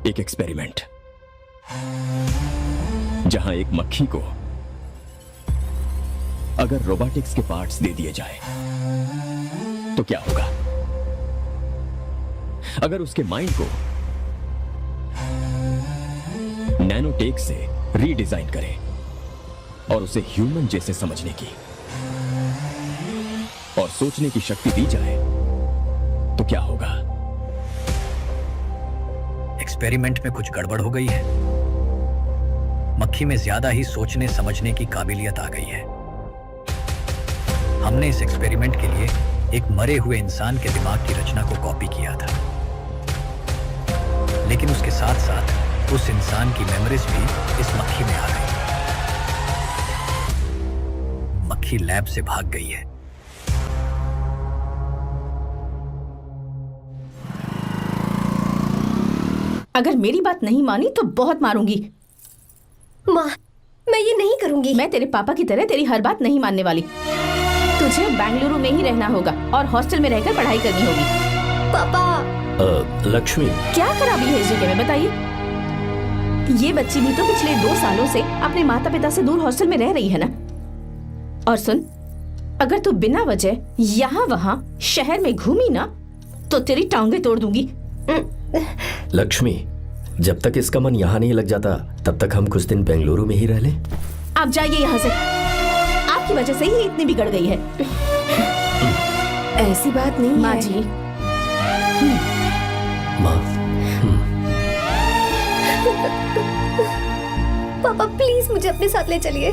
एक एक्सपेरिमेंट, जहां एक मक्खी को अगर रोबोटिक्स के पार्ट्स दे दिए जाए तो क्या होगा? अगर उसके माइंड को नैनोटेक से रीडिजाइन करें और उसे ह्यूमन जैसे समझने की और सोचने की शक्ति दी जाए तो क्या होगा? एक्सपेरिमेंट में कुछ गड़बड़ हो गई है। मक्खी में ज्यादा ही सोचने समझने की काबिलियत आ गई है। हमने इस एक्सपेरिमेंट के लिए एक मरे हुए इंसान के दिमाग की रचना को कॉपी किया था, लेकिन उसके साथ साथ उस इंसान की मेमोरीज भी इस मक्खी में आ गई। मक्खी लैब से भाग गई है। अगर मेरी बात नहीं मानी तो बहुत मारूंगी। माँ, मैं ये नहीं करूंगी। मैं तेरे पापा की तरह तेरी हर बात नहीं मानने वाली। तुझे बेंगलुरु में ही रहना होगा और हॉस्टल में रहकर पढ़ाई करनी होगी। पापा। लक्ष्मी, क्या खराबी है इस जगह में, बताइए? ये बच्ची भी तो पिछले 2 सालों से अपने माता पिता से दूर हॉस्टल में रह रही है ना। और सुन, अगर तू बिना वजह यहाँ वहाँ शहर में घूमी ना तो तेरी टांगे तोड़ दूंगी। लक्ष्मी, जब तक इसका मन यहाँ नहीं लग जाता तब तक हम कुछ दिन बेंगलुरु में ही रह लें। आप जाइए यहाँ से। आपकी वजह से ही इतनी बिगड़ गई है। ऐसी बात नहीं माँ है। जी, माँ, पापा प्लीज मुझे अपने साथ ले चलिए।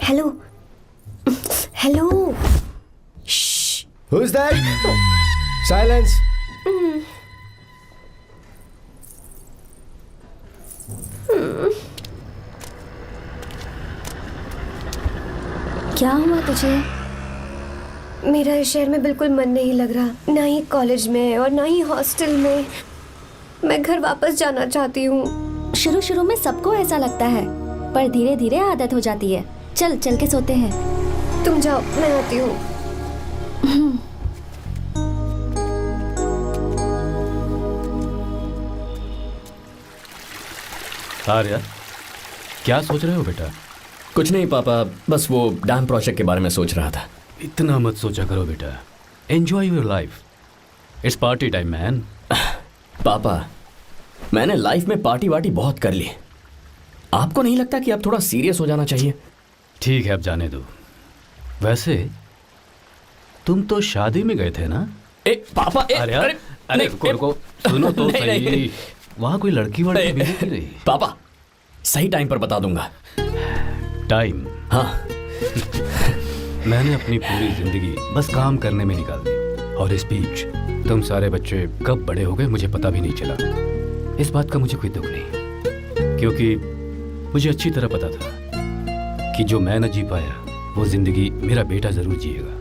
Hello hello. Who's that? Silence. क्या हुआ तुझे? मेरा इस शहर में बिल्कुल मन नहीं लग रहा, ना ही कॉलेज में और ना ही हॉस्टल में। मैं घर वापस जाना चाहती हूँ। शुरू शुरू में सबको ऐसा लगता है, पर धीरे धीरे आदत हो जाती है। चल चल के सोते हैं। तुम जाओ, मैं आती हूँ। आर्या, क्या सोच रहे हो बेटा? कुछ नहीं पापा, बस वो डैम प्रोजेक्ट के बारे में सोच रहा था। इतना मत सोचा करो बेटा। Enjoy your life. It's party time man. पापा, मैंने लाइफ में पार्टी वार्टी बहुत कर ली। आपको नहीं लगता कि अब थोड़ा सीरियस हो जाना चाहिए? ठीक है, अब जाने दो। वैसे तुम तो शादी में गए थे ना? पापा, अरे रुको, सुनो तो सही। वहाँ कोई लड़की वड़की मिली नहीं रही? पापा, सही टाइम पर बता दूंगा। टाइम? हाँ। मैंने अपनी पूरी जिंदगी बस काम करने में निकाल दी, और इस बीच तुम सारे बच्चे कब बड़े हो गए मुझे पता भी नहीं चला। इस बात का मुझे कोई दुख नहीं, क्योंकि मुझे अच्छी तरह पता था कि जो मैं न जी पाया वो जिंदगी मेरा बेटा जरूर जिएगा।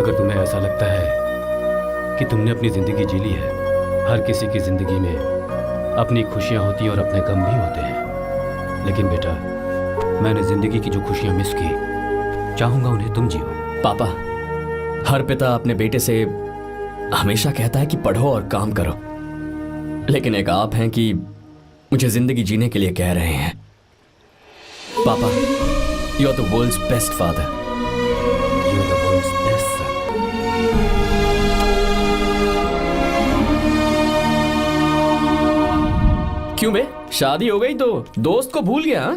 अगर तुम्हें ऐसा लगता है कि तुमने अपनी जिंदगी जी ली है, हर किसी की जिंदगी में अपनी खुशियां होती हैं और अपने गम भी होते हैं, लेकिन बेटा मैंने जिंदगी की जो खुशियां मिस की, चाहूंगा उन्हें तुम जियो। पापा, हर पिता अपने बेटे से हमेशा कहता है कि पढ़ो और काम करो, लेकिन एक आप हैं कि मुझे जिंदगी जीने के लिए कह रहे हैं। पापा, you are the world's best father. You are the world's best son. क्यों बे, शादी हो गई तो दोस्त को भूल गया?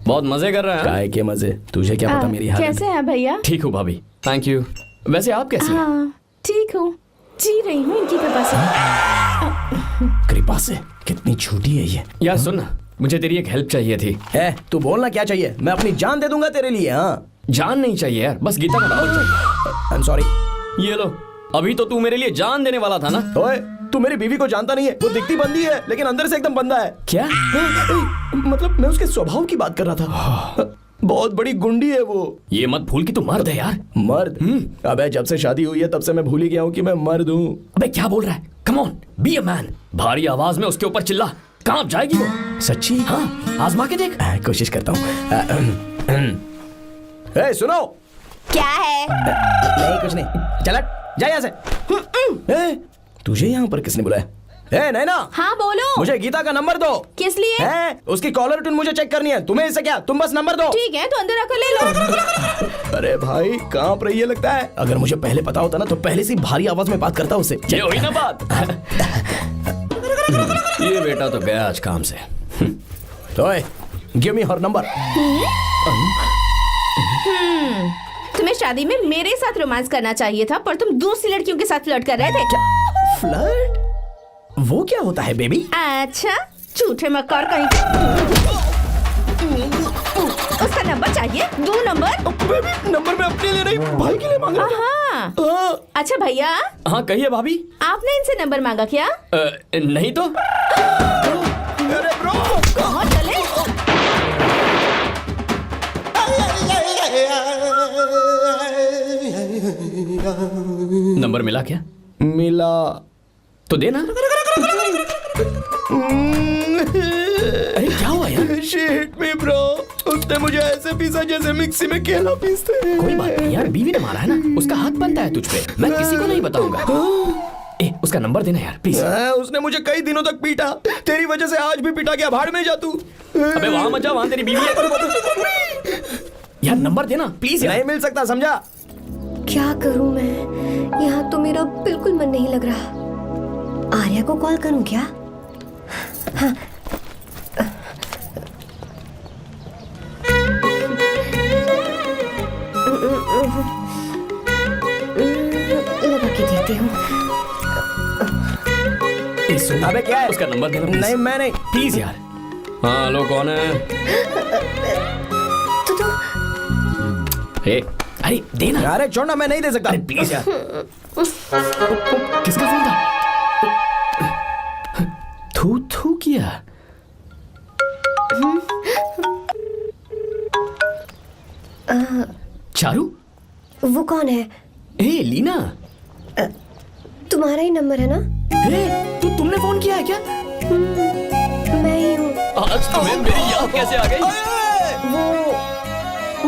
बहुत मजे कर रहा है। काय के मजे, तुझे क्या पता मेरी हालत। कैसे हैं भैया? ठीक हूँ भाभी, थैंक यू। वैसे आप कैसी हैं? हाँ ठीक हूँ, जी रही हूँ इनकी कृपा से। कृपा से? कितनी झूठी है ये। यार सुन ना, मुझे तेरी एक हेल्प चाहिए थी। है, तू बोलना क्या चाहिए? मैं अपनी जान दे दूंगा तेरे लिए। हाँ, जान नहीं चाहिए यार, बस गीता का नाम चाहिए। I am sorry. ये लो, अभी तो तू मेरे लिए जान देने वाला था ना। ओए, तू मेरी बीवी को जानता नहीं है। वो दिखती बंदी है लेकिन अंदर से एकदम बंदा है। क्या? मतलब मैं उसके स्वभाव की बात कर रहा था। बहुत बड़ी गुंडी है वो। ये मत भूल कि तू मर्द है यार। मर्द? अबे जब से शादी हुई है तब से मैं भूल ही गया हूँ कि मैं मर्द हूँ। अबे क्या बोल रहा है? Come on, be a man. भारी आवाज में उसके ऊपर चिल्ला, कहाँ जाएगी वो? सच्ची? हाँ, आजमा के देख। कोशिश करता हूँ। सुनो। क्या है? नहीं कुछ नहीं, चल जा यहाँ से। तुझे यहाँ पर किसने बुलाया? नैना। हाँ बोलो। मुझे गीता का नंबर दो। किस लिए? उसकी कॉलर ट्यून मुझे चेक करनी है। तुम्हें इससे क्या, तुम बस नंबर दो। ठीक है तो अंदर आकर ले लो। अरे भाई कांप रही है लगता है। अगर मुझे पहले पता होता ना तो पहले से भारी आवाज में बात करता उससे। ये हुई ना बात। ये बेटा तो गया आज काम से। गिव मी हर नंबर। तुम्हें शादी में मेरे साथ रोमांस करना चाहिए था, पर तुम दूसरी लड़कियों के साथ फ्लर्ट कर रहे थे। फ्लर्ट? वो क्या होता है बेबी? अच्छा, झूठे मक्कार कहीं के। उसका नंबर चाहिए? दो नंबर। बेबी नंबर मैं अपने लिए नहीं भाई के लिए मांग रहा था। हाँ। अच्छा भैया। हाँ कहिए भाभी। आपने इनसे नंबर मांगा क्या? नहीं तो। अरे ब्रो कहाँ चले? नंबर मिला क्या? मिला तो देना। अरे क्या हुआ यार? शिट मी ब्रो, उसने मुझे ऐसे पीसा जैसे मिक्सी में केला पीसते हैं। कोई बात नहीं यार, बीवी ने मारा है ना, उसका हाथ बनता है तुझ पे। मैं किसी को नहीं बताऊंगा। उसका नंबर देना यार प्लीज। उसने मुझे कई दिनों तक पीटा। तेरी वजह से आज भी पीटा गया। भाड़ में जा तू। अबे वहां मत जा, वहां तेरी बीवी है। यार नंबर देना प्लीज। नहीं मिल सकता, समझा? क्या करूं मैं? यहाँ तो मेरा बिल्कुल मन नहीं लग रहा। आर्या को कॉल करूं क्या? हाँ। लगा के देती हूँ। अबे क्या है? उसका नंबर देना please। नहीं मैं नहीं। प्लीज यार। हाँ हेलो, कौन है? तो अरे देना। अरे छोड़ना, मैं नहीं दे सकता। अरे प्लीज यार। किसका फोन था? थू थू किया। चारू? वो कौन है? लीना। तुम्हारा ही नंबर है ना? तुमने फोन किया है क्या? मैं ही हूँ। आज तुम्हें मेरी याद कैसे आ गई? वो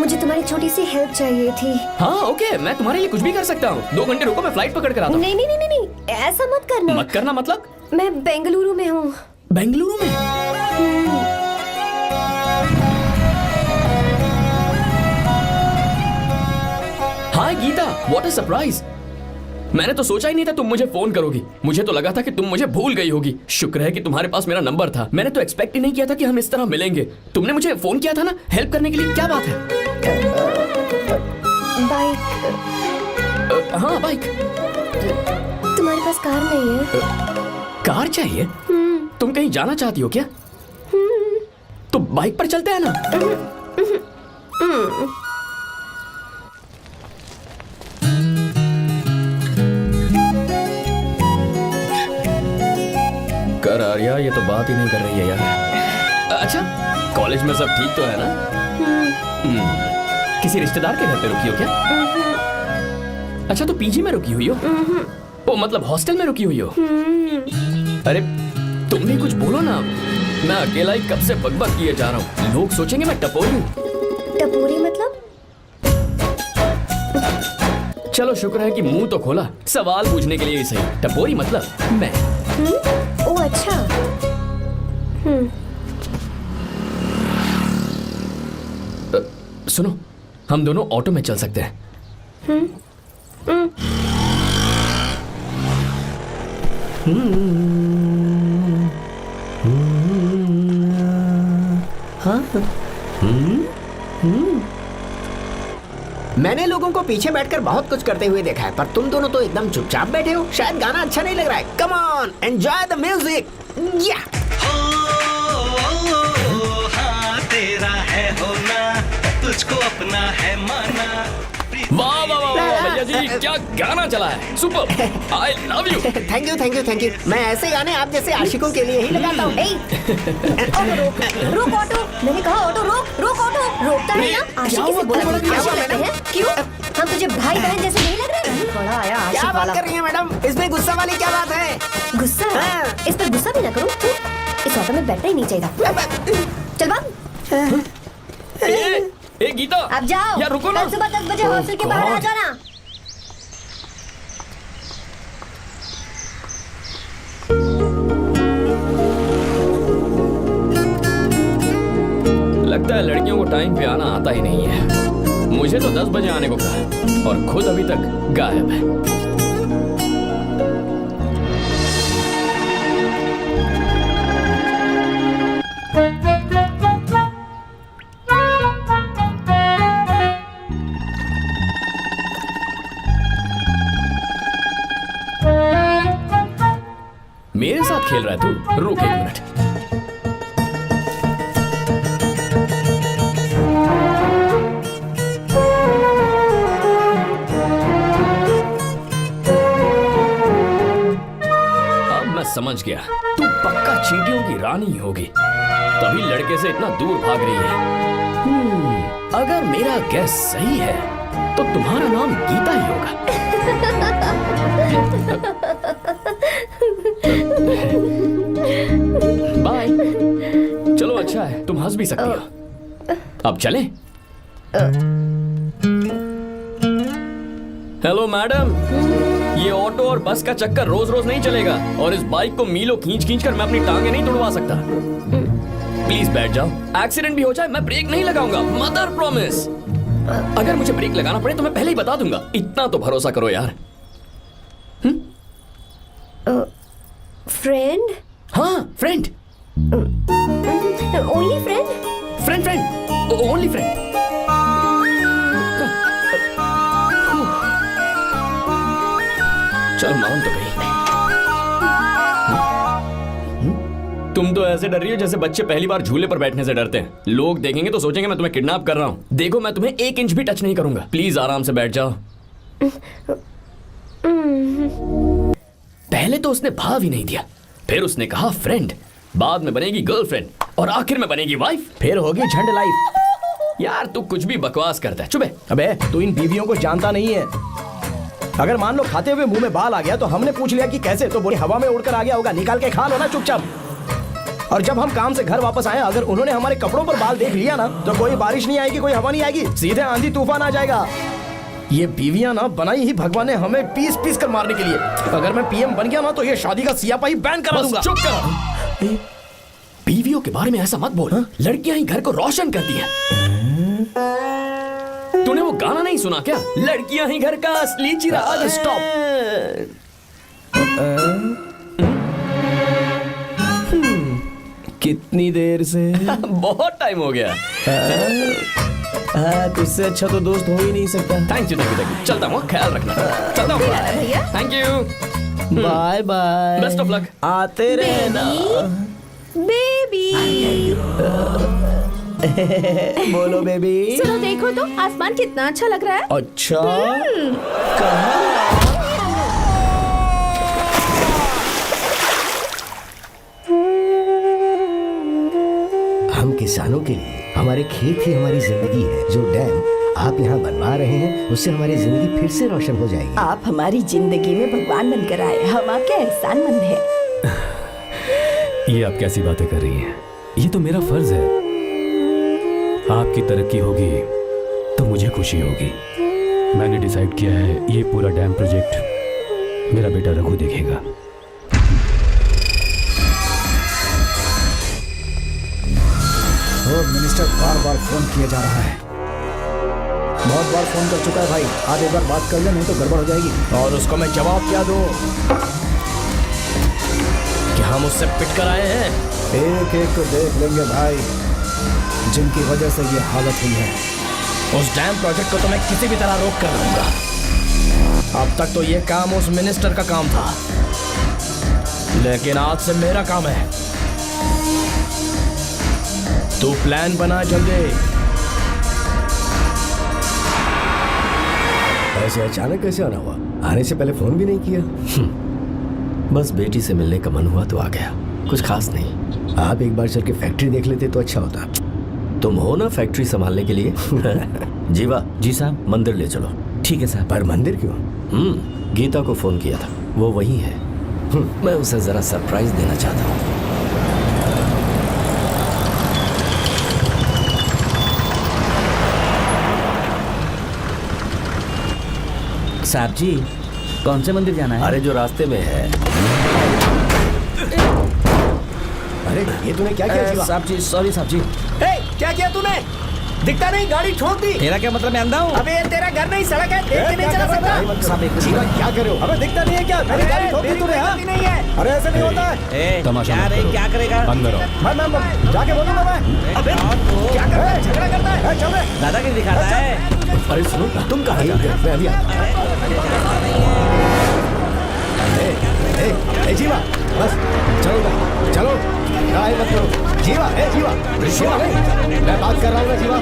मुझे तुम्हारी छोटी सी हेल्प चाहिए थी। हाँ ओके, मैं तुम्हारे लिए कुछ भी कर सकता हूँ। 2 घंटे रुको, मैं फ्लाइट पकड़ कर आता हूँ। नहीं नहीं नहीं नहीं, ऐसा मत करना। मत करना मतलब? मैं बेंगलुरु में हूँ। बेंगलुरु में? हाय गीता, व्हाट अ सरप्राइज। मैंने तो सोचा ही नहीं था तुम मुझे फोन करोगी। मुझे तो लगा था कि तुम मुझे भूल गई होगी। शुक्र है कि तुम्हारे पास मेरा नंबर था। मैंने तो एक्सपेक्ट ही नहीं किया था कि हम इस तरह मिलेंगे। तुमने मुझे फोन किया था ना हेल्प करने के लिए, क्या बात है? बाइक। हाँ बाइक। तुम्हारे पास कार नहीं है? कार चाहिए? तुम कहीं जाना चाहती हो क्या? तो बाइक पर चलते हैं ना। कर आर्या, ये तो बात ही नहीं कर रही है यार। अच्छा, कॉलेज में सब ठीक तो है ना? किसी रिश्तेदार के घर पे रुकी हो क्या? अच्छा तो पीजी में रुकी हुई हो? ओ मतलब हॉस्टल में रुकी हुई हो? अरे तुम भी कुछ बोलो ना। मैं अकेला ही कब से बकबक किए जा रहा हूँ। लोग सोचेंगे मैं टपोरी हूँ। टपोरी मतलब? चलो शुक्र है कि मुंह तो खोला, सवाल पूछने के लिए ही सही। टपोरी मतलब मैं। ओ अच्छा। सुनो, हम दोनों ऑटो में चल सकते हैं। मैंने लोगों को पीछे बैठकर बहुत कुछ करते हुए देखा है, पर तुम दोनों तो एकदम चुपचाप बैठे हो। शायद गाना अच्छा नहीं लग रहा है। Come on, enjoy the music. या हाँ तेरा है होना, तुझको अपना है माना, वाह वाह वाह वाह भैया जी, क्या गाना चला है, super, I love you. Thank you thank you thank you. मैं ऐसे गाने आप जैसे आशिकों के लिए ही लगाता हूँ। ऑटो रोक, रोक ऑटो। मैंने कहा ऑटो रोक, रोक ऑटो। रोकता है ना? आशिकी से बोला कि आशिक लगते हैं। क्यों? हम तुझे भाई बहन जैसे नहीं लग रहे? बड़ा आया क्या आशिक बात वाला। कर रही है मैडम, इसमें गुस्सा वाली क्या बात है? गुस्सा? हाँ। इस पर गुस्सा भी ना करूं। इस ऑटो में बैठना ही नहीं चाहिए। चल भाग। ए गीता, अब जाओ। यार रुको ना। कल सुबह 10 बजे हॉस्टल के बाहर आ जाना। लगता है लड़कियों को टाइम पे आना आता ही नहीं है। मुझे तो 10 बजे आने को कहा और खुद अभी तक गायब है। मेरे साथ खेल रहा है तू? रुक एक मिनट। अब मैं समझ गया, तू पक्का चींटियों की रानी होगी, तभी लड़के से इतना दूर भाग रही है। अगर मेरा गैस सही है तो तुम्हारा नाम गीता ही होगा। बाय। चलो अच्छा है, तुम हंस भी सकती हो। अब चलें? हेलो मैडम, ये ऑटो और बस का चक्कर रोज रोज नहीं चलेगा और इस बाइक को मीलों खींच खींच कर मैं अपनी टांगे नहीं तुड़वा सकता। प्लीज बैठ जाओ, एक्सीडेंट भी हो जाए मैं ब्रेक नहीं लगाऊंगा, मदर प्रॉमिस। अगर मुझे ब्रेक लगाना पड़े तो मैं पहले ही बता दूंगा, इतना तो भरोसा करो यार। फ्रेंड? हाँ friend. Only friend? Friend friend, only friend. चल मान तो गई। तुम तो ऐसे डर रही हो जैसे बच्चे पहली बार झूले पर बैठने से डरते हैं। लोग देखेंगे तो सोचेंगे मैं तुम्हें किडनैप कर रहा हूँ। देखो मैं तुम्हें 1 इंच भी टच नहीं करूंगा, प्लीज आराम से बैठ जाओ। पहले तो उसने भाव ही नहीं दिया, फिर उसने कहा फ्रेंड, बाद में बनेगी गर्लफ्रेंड और आखिर में बनेगी वाइफ, फिर होगी झंड लाइफ। यार तू कुछ भी बकवास करता है, चुप है। अबे तू इन बीवियों को जानता नहीं है। अगर मान लो खाते हुए मुंह में बाल आ गया तो हमने पूछ लिया कि कैसे, तो बोले हवा में उड़कर आ गया होगा, निकाल के खा लो ना चुपचाप। और जब हम काम से घर वापस आए, अगर उन्होंने हमारे कपड़ों पर बाल देख लिया ना, तो कोई बारिश नहीं आएगी, कोई हवा नहीं आएगी, सीधे आंधी तूफान आ जाएगा। ये बीवियां ना बनाई ही भगवान ने हमें पीस पीस कर मारने के लिए। अगर मैं पीएम बन गया ना तो ये शादी का सियापाही बैन करा दूंगा। चुप करो। बीवियों के बारे में ऐसा मत बोल, लड़कियां ही घर को रोशन करती हैं। तूने वो गाना नहीं सुना क्या, लड़कियां ही घर का असली चिराग। स्टॉप। कितनी देर से? बहुत टाइम हो गया। तुझसे अच्छा तो दोस्त हो ही नहीं सकता। Thank you thank you thank you. चलता हूँ, ख्याल रखना। चलता हूँ, thank you, bye bye, best of luck. आते रहना बेबी। बोलो बेबी। सुनो देखो तो आसमान कितना अच्छा लग रहा है। अच्छा कहाँ? हम किसानों के लिए हमारे खेत ही हमारी जिंदगी है। जो डैम आप यहाँ बनवा रहे हैं उससे हमारी जिंदगी फिर से रोशन हो जाएगी। आप हमारी जिंदगी में भगवान बनकर आए, हम आपके एहसानमंद हैं। ये आप कैसी बातें कर रही हैं? ये तो मेरा फर्ज है। आपकी तरक्की होगी तो मुझे खुशी होगी। मैंने डिसाइड किया है ये पूरा डैम प्रोजेक्ट मेरा बेटा रघु देखेगा। मिनिस्टर बार बार फोन किया जा रहा है। बहुत बार फोन कर चुका है भाई, आज एक बार बात कर ले, नहीं तो गड़बड़ हो जाएगी। और उसको मैं जवाब क्या दूं? क्या हम उससे पिट कर आए हैं? एक एक को देख लेंगे भाई, जिनकी वजह से ये हालत हुई है। उस डैम प्रोजेक्ट को तो मैं किसी भी तरह रोक कर रहूंगा। अब तक तो ये काम उस मिनिस्टर का काम था, लेकिन आज से मेरा काम है। तू प्लान बना जल्दी। ऐसे अचानक कैसे आना हुआ? आने से पहले फोन भी नहीं किया? बस बेटी से मिलने का मन हुआ तो आ गया, कुछ खास नहीं। आप एक बार चल के फैक्ट्री देख लेते तो अच्छा होता। तुम हो ना फैक्ट्री संभालने के लिए। जीवा। जी साहब। मंदिर ले चलो। ठीक है साहब। पर मंदिर क्यों? गीता को फोन किया था, वो वही है। मैं उसे जरा सरप्राइज देना चाहता हूँ। साहब जी, कौन से मंदिर जाना है? अरे जो रास्ते में है। अरे ये तूने क्या किया जीवा? साहब जी, सॉरी साहब जी। क्या किया तूने? दिखता नहीं, गाड़ी ठोक दी। तेरा क्या मतलब, मैं अंधा हूँ? अबे ये तेरा घर नहीं, सड़क है, देख के नहीं चला सकता। साहब एक जीवा क्या कर रहे हो? अबे दिखता नहीं है क्या? मेरी गाड़ी ठोक दी तूने? हाँ? नहीं है। अरे ऐसे नहीं होता है। तमाशा क्या मत रे, करो। क्या करेगा? अंदर आओ। मैं जाके बोलूंगा मैं। अबे क्या कर रहा है? झगड़ा करता है। चल रहे। दादागिरी दिखाता है। अरे सुनो, तुम कहाँ जा रहे हो? मैं अभी जीवा बस चलो ना, चलो लड़ाई मत करो। जीवा जीवा जीवा मैं बात कर रहा हूँ ना जीवा।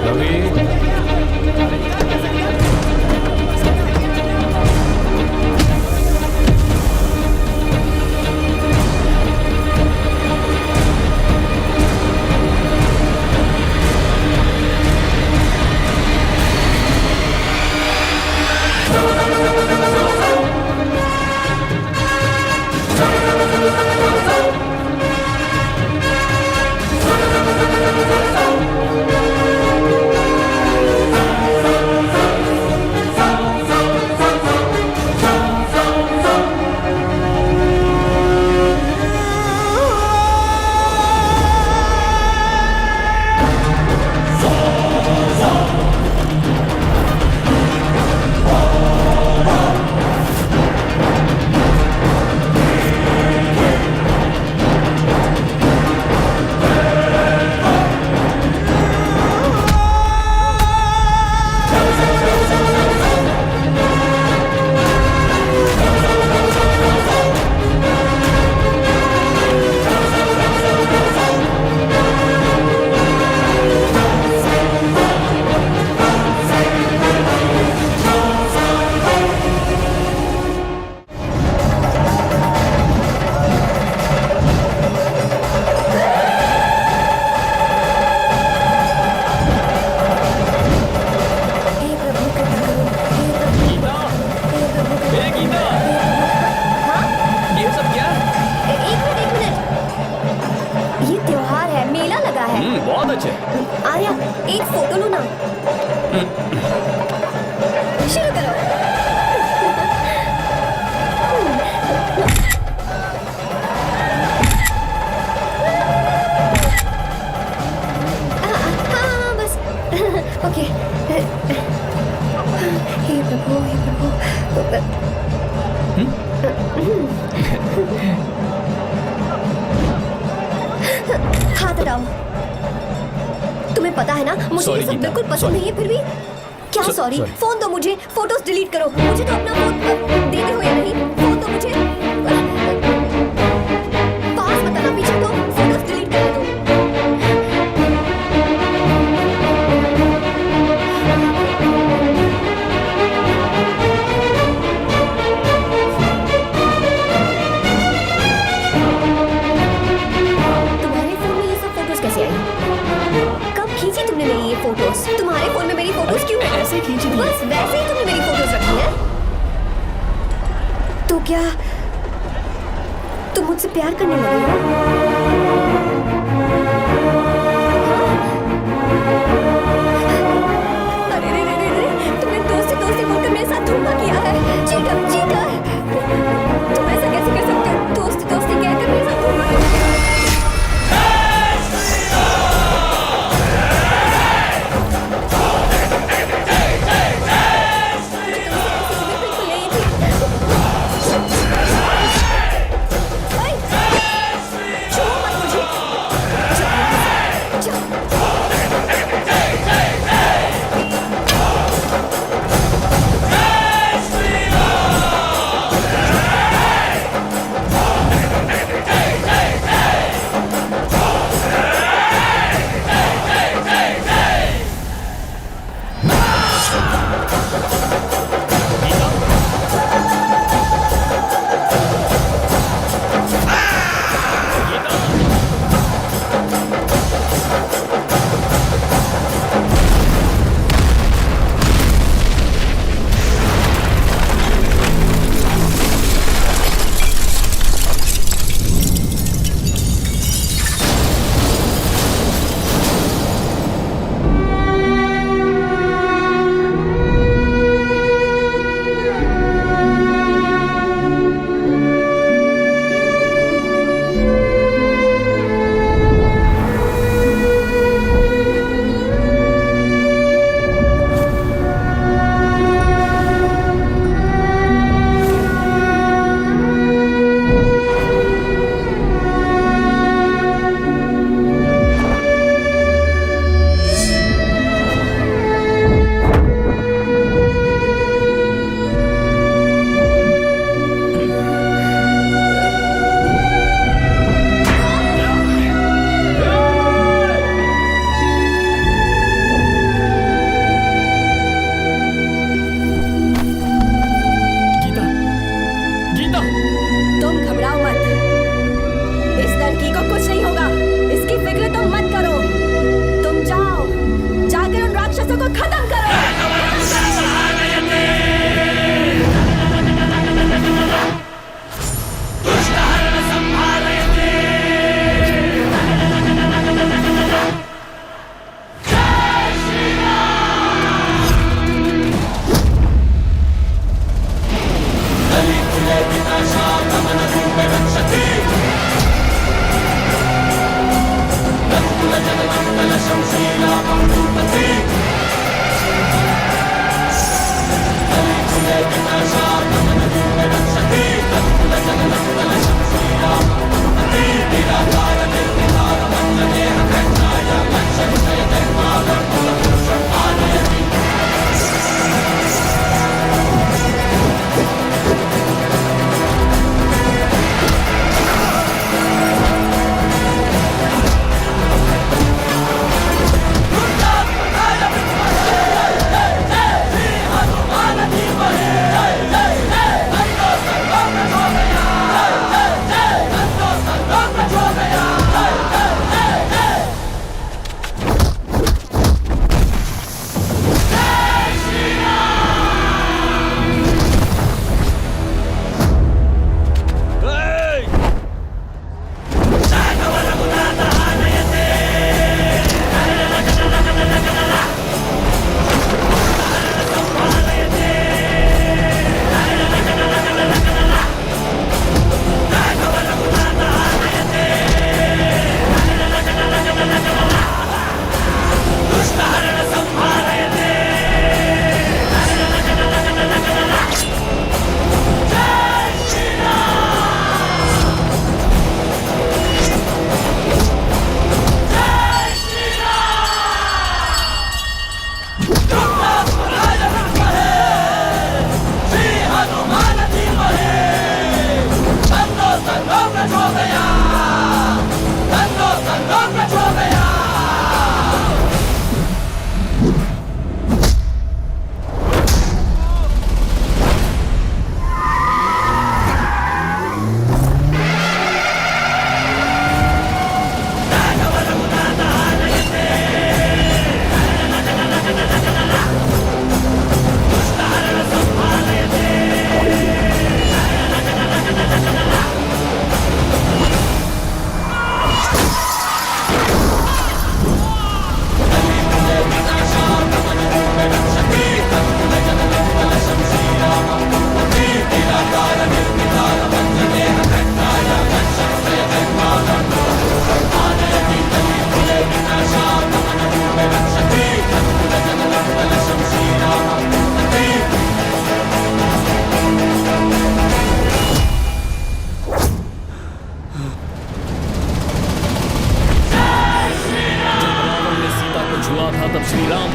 बहुत अच्छे। आर्या एक फोटो लो ना। शुरू करो। हाँ बस ओके। हे प्रभु हे प्रभु। हाथ हटाओ। तुम्हें पता है ना मुझे ये सब बिल्कुल पसंद नहीं है, फिर भी क्या सॉरी? फोन दो मुझे, फोटोज डिलीट करो। मुझे तो अपना फोन देते हो या नहीं? फोन दो मुझे। पास बताना, पीछे तो फोटोज डिलीट कर दो। तुम्हारे फोन में ये सब फोटोज कैसे आई? कब खींची तुमने मेरी ये फोटोज? तुम्हारे फोन में मेरी फोटोज क्यों ऐसे खींची थी? बस वैसे ही तुमने मेरी फोटोज रखी है। तो क्या तुम मुझसे प्यार करने लगे हो? अरे रे रे रे रे, तुमने दोस्ती दोस्ती बोलकर मेरे साथ धोखा किया है। चीटर चीटर, तुम ऐसा कैसे कर सकते हो? दोस्ती दोस्ती कहकर मेरे साथ धोखा किया।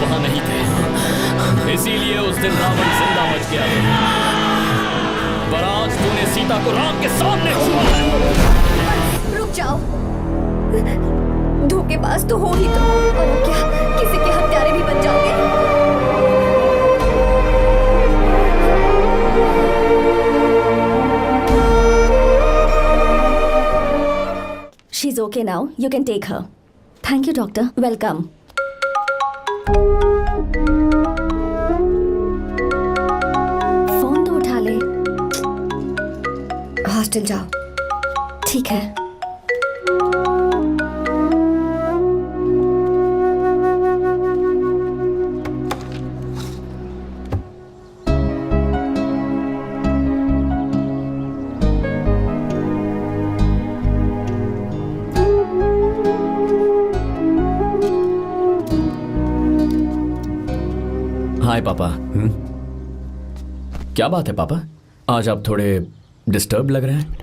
वहां नहीं थे, इसीलिए उस दिन रावण जिंदा बच गया। पर आज तूने सीता को राम के सामने छुआ है। रुक जाओ, धोखेबाज तो हो ही तुम, और अब क्या किसी के हत्यारे भी बन जाओगे? She's okay now. You can take her. Thank you, doctor. Welcome. Phone तो उठा ले। हॉस्टल जाओ। ठीक है। हाय पापा। क्या बात है पापा, आज आप थोड़े डिस्टर्ब लग रहे हैं।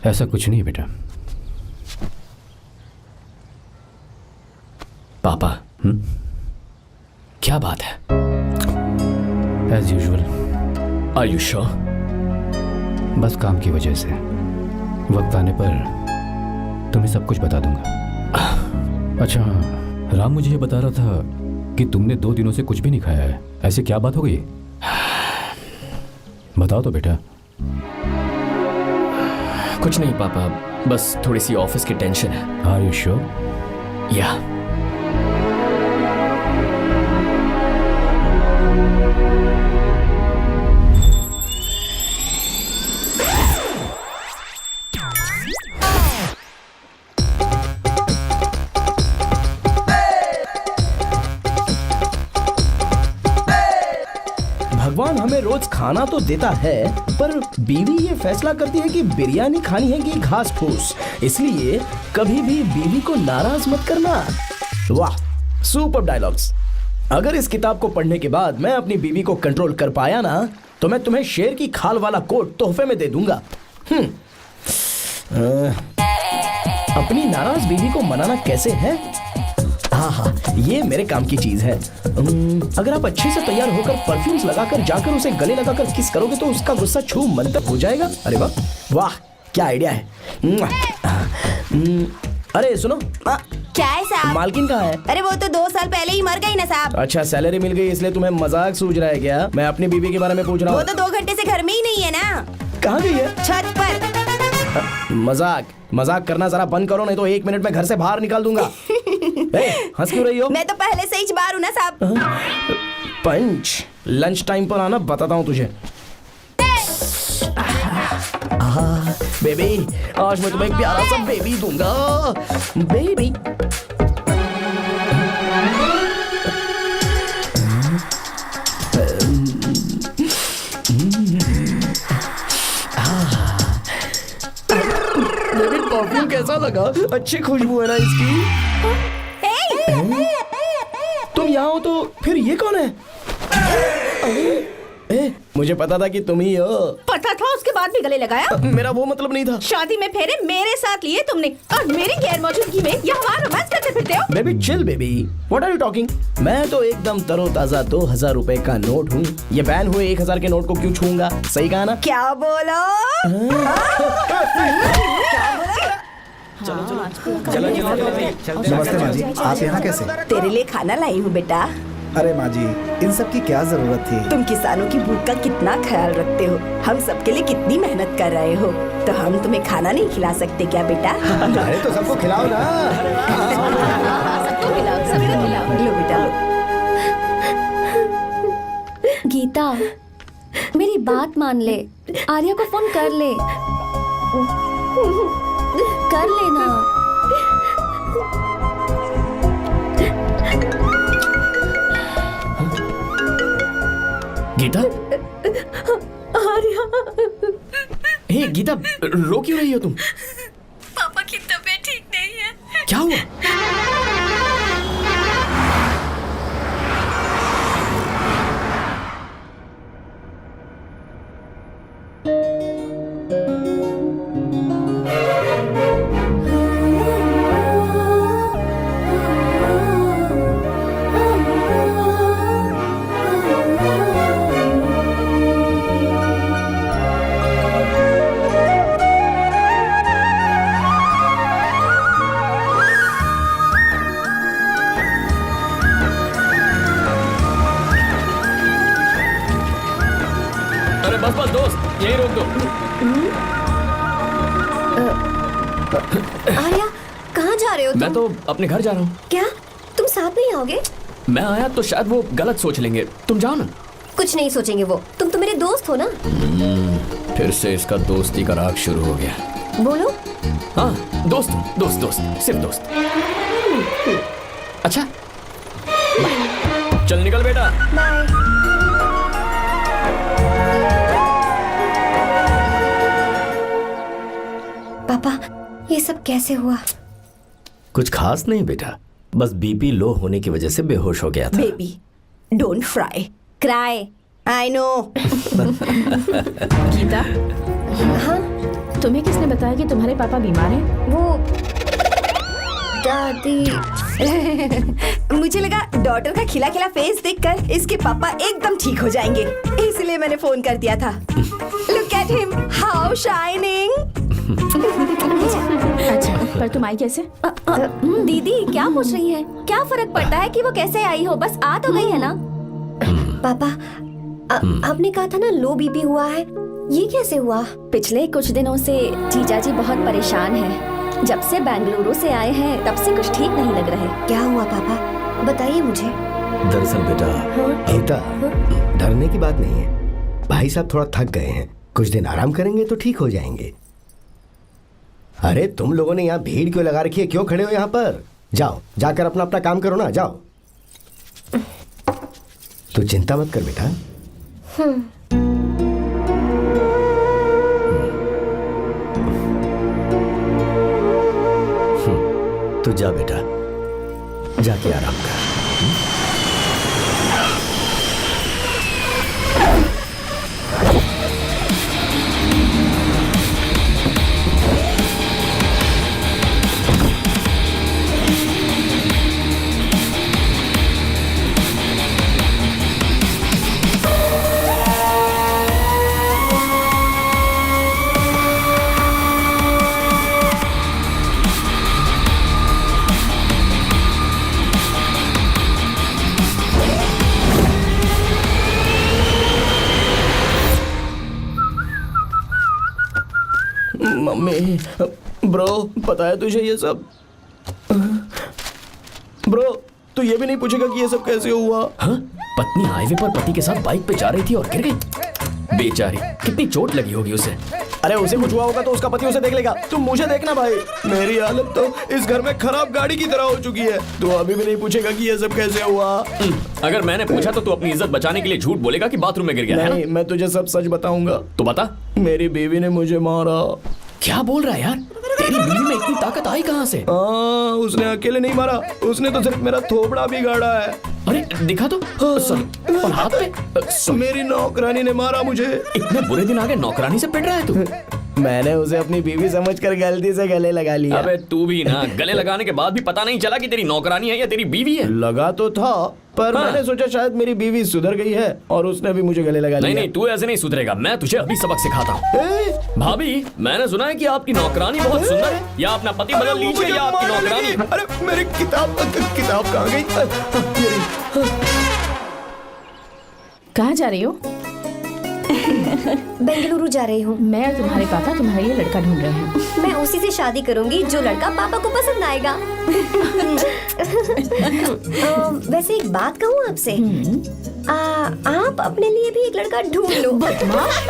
ऐसा कुछ नहीं बेटा। पापा क्या बात है? As usual. Are you sure? बस काम की वजह से वक्त आने पर तुम्हें सब कुछ बता दूंगा। अच्छा हाँ, राम मुझे ये बता रहा था कि तुमने 2 दिनों से कुछ भी नहीं खाया है। ऐसे क्या बात हो गई? बताओ तो बेटा। कुछ नहीं पापा, बस थोड़ी सी ऑफिस की टेंशन है। Are you sure? या भगवान हमें रोज खाना तो देता है, पर बीवी ये फैसला करती है कि बिरयानी खानी है कि घास फूस। इसलिए कभी भी बीवी को नाराज मत करना। वाह, सुपर डायलॉग्स। अगर इस किताब को पढ़ने के बाद मैं अपनी बीवी को कंट्रोल कर पाया ना, तो मैं तुम्हें शेर की खाल वाला कोट तोहफे में दे दूंगा। अपनी नाराज बीवी को मनाना कैसे है? हाँ, ये मेरे काम की चीज है। अगर आप अच्छे से तैयार होकर परफ्यूम्स लगाकर जाकर उसे गले लगाकर किस करोगे तो उसका गुस्सा छू मंतर हो जाएगा। अरे वाह वाह, क्या आइडिया है। अरे सुनो, क्या है साहब? मालकिन कहाँ है? अरे वो तो 2 साल पहले ही मर गई ना साहब। अच्छा, सैलरी मिल गई इसलिए तुम्हें मजाक सूझ रहा है क्या? मैं अपनी बीवी के बारे में पूछ रहा हूँ। वो तो 2 घंटे से घर में ही नहीं है ना। कहाँ गई है? छत पर। मजाक करना जरा बंद करो, नहीं तो 1 मिनट में घर से बाहर निकाल दूंगा। हंस क्यों रही हो? मैं तो पहले से ही बाहर हूँ ना साहब। पंच, लंच टाइम पर आना, बताता हूँ तुझे। बेबी, आज मैं तुम्हें एक प्यारा सा बेबी दूंगा। बेबी परफ्यूम कैसा लगा? अच्छी खुशबू है ना इसकी। तुम यहाँ हो तो फिर ये कौन है? मुझे पता था कि तुम ही हो। पता था, उसके बाद भी गले लगाया? मेरा वो मतलब नहीं था। शादी में फेरे मेरे साथ लिए तुमने, और मेरी गैर मौजूदगी में यहाँ रोमांस करते फिरते हो। Baby chill baby, what are you talking? मैं तो एकदम तरोताजा 2000 रुपए का नोट हूँ। ये बैन हुए 1000 के नोट को क्यों छूंगा? सही कहा ना? क्या बोलो? चलो। नमस्ते माँ जी, आप यहाँ कैसे? तेरे लिए खाना लाई हूँ बेटा। अरे माँ जी, इन सब की क्या जरूरत थी? तुम किसानों की भूख का कितना ख्याल रखते हो, हम सबके लिए कितनी मेहनत कर रहे हो, तो हम तुम्हें खाना नहीं खिला सकते क्या बेटा? अरे तो सबको खिलाओ ना। सबको खिलाओ। लो बेटा लो। गीता, मेरी बात मान ले, आर्या को फोन कर ले। कर लेना। गीता? हे गीता, रो क्यों रही हो तुम? पापा की तबीयत ठीक नहीं है। क्या हुआ? आर्या, कहाँ जा रहे हो तुम? मैं तो अपने घर जा रहा हूँ। क्या तुम साथ नहीं आओगे? मैं आया तो शायद वो गलत सोच लेंगे, तुम जाओ ना। कुछ नहीं सोचेंगे वो, तुम तो मेरे दोस्त हो ना। फिर से इसका दोस्ती का राग शुरू हो गया। बोलो। हाँ, दोस्त हूँ, दोस्त दोस्त, सिर्फ दोस्त। अच्छा बाय। चल निकल बेटा। बाय। पापा, ये सब कैसे हुआ? कुछ खास नहीं बेटा, बस बीपी लो होने की वजह से बेहोश हो गया था। Baby don't fry cry, I know. Gita, हाँ तुम्हें किसने बताया कि तुम्हारे पापा बीमार हैं? वो दादी। मुझे लगा डॉटर का खिला खिला फेस देखकर इसके पापा एकदम ठीक हो जाएंगे, इसलिए मैंने फोन कर दिया था। Look at him, how shining. अच्छा, पर तुम आई कैसे? दीदी क्या पूछ रही है? क्या फर्क पड़ता है कि वो कैसे आई हो, बस आ तो गई है ना। पापा, आपने कहा था ना लो बीपी हुआ है, ये कैसे हुआ? पिछले कुछ दिनों से जीजा जी बहुत परेशान हैं। जब से बेंगलुरु से आए हैं तब से कुछ ठीक नहीं लग रहे। क्या हुआ पापा, बताइए मुझे। दरअसल बेटा, गीता, डरने की बात नहीं है। भाई साहब थोड़ा थक गए हैं, कुछ दिन आराम करेंगे तो ठीक हो जाएंगे। अरे तुम लोगों ने यहाँ भीड़ क्यों लगा रखी है? क्यों खड़े हो यहाँ पर? जाओ, जाकर अपना अपना काम करो ना, जाओ। तू चिंता मत कर बेटा। तू जा बेटा, जाके आराम कर। मम्मी, ब्रो, पता है तुझे ये सब? ब्रो, तू ये भी नहीं पूछेगा कि ये सब कैसे हुआ? हाँ? पत्नी हाईवे पर पति के साथ बाइक पे जा रही थी और गिर गई। बेचारी, कितनी चोट लगी होगी उसे। अरे उसे कुछ हुआ होगा तो उसका पति उसे देख लेगा, तुम मुझे देखना भाई। मेरी हालत तो इस घर में खराब गाड़ी की तरह हो चुकी है। तू अभी भी नहीं पूछेगा कि ये सब कैसे हुआ? अगर मैंने पूछा तो तू अपनी इज्जत बचाने के लिए झूठ बोलेगा कि बाथरूम में गिर गया। नहीं, मैं तुझे सब सच बताऊंगा। तो बता। मेरी बीवी ने मुझे मारा। क्या बोल रहा है यार? तेरी बीवी में इतनी ताकत आई कहाँ से? उसने अकेले नहीं मारा, उसने तो सिर्फ मेरा थोबड़ा बिगाड़ा है। अरे दिखा तो। सॉरी, और हाथ पे? मेरी नौकरानी ने मारा मुझे। इतने बुरे दिन आ गए, नौकरानी से पिट रहा है तू? मैंने उसे अपनी बीवी समझकर गलती से गले लगा लिया। अबे तू भी ना, गले लगाने के बाद भी पता नहीं चला कि तेरी नौकरानी है या तेरी बीवी है? लगा तो था, पर मैंने सोचा शायद मेरी बीवी सुधर गई है और उसने भी मुझे गले लगा लिया। नहीं, तू ऐसे नहीं सुधरेगा, मैं तुझे अभी सबक सिखाता हूँ। भाभी, मैंने सुना है कि आपकी नौकरानी बहुत सुंदर है, या अपना पति बदल लीजिए या आपकी नौकरानी। अरे मेरी किताब कहाँ गई? कहाँ जा रही हो? बेंगलुरु जा रही हूँ। मैं और तुम्हारे पापा तुम्हारे लिए लड़का ढूंढ रहे हैं। मैं उसी से शादी करूंगी जो लड़का पापा को पसंद आएगा। वैसे एक बात कहूँ आपसे, आप अपने लिए भी एक लड़का ढूंढ लो। बदमाश।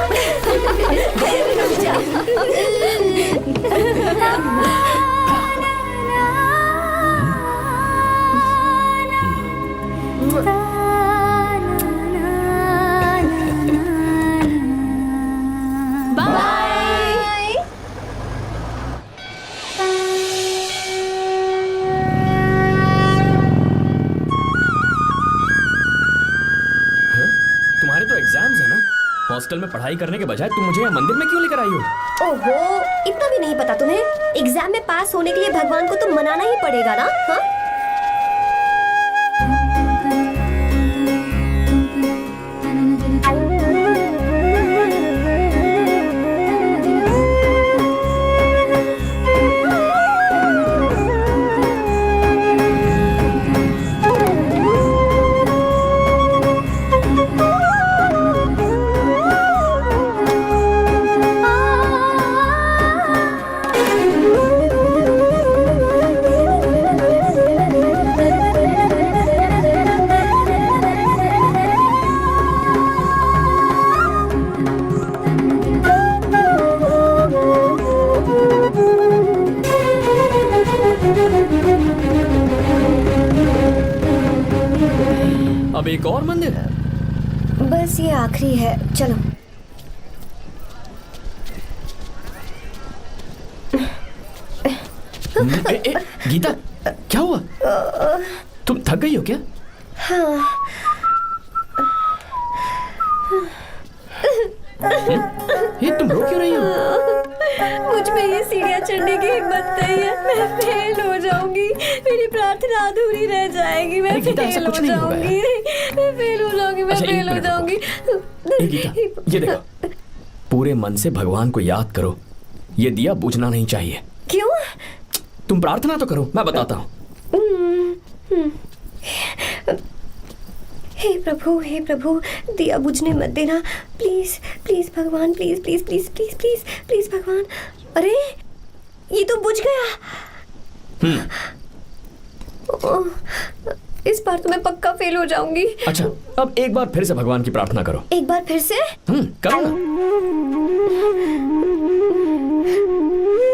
हॉस्टल में पढ़ाई करने के बजाय तुम मुझे यहाँ मंदिर में क्यों लेकर आई हो? ओहो, इतना भी नहीं पता तुम्हें? एग्जाम में पास होने के लिए भगवान को तो मनाना ही पड़ेगा ना? हाँ? अब एक और मंदिर है? बस ये आखिरी है, चलो। गीता, क्या हुआ? तुम थक गई हो क्या? हाँ। ये तुम रो क्यों रही हो? मुझ में ये सीढ़ियाँ चढ़ने की हिम्मत नहीं है। मैं फेल हो जाऊंगी, मेरी प्रार्थना अधूरी रह जाएगी। मैं फेल हो जाऊंगी, मैं फेल हो जाऊंगी, मैं फेल हो जाऊंगी। गीता, ये देखो, पूरे मन से भगवान को याद करो। ये दिया बुझना नहीं चाहिए। क्यों? तुम प्रार्थना तो करो, मैं बताता हूँ। हे प्रभु, दिया बुझने मत देना, प्लीज प्लीज भगवान, please please please please please please भगवान। अरे ये तो बुझ गया। इस बार तो मैं पक्का फेल हो जाऊंगी। अच्छा, अब एक बार फिर से भगवान की प्रार्थना करो। एक बार फिर से? करो ना।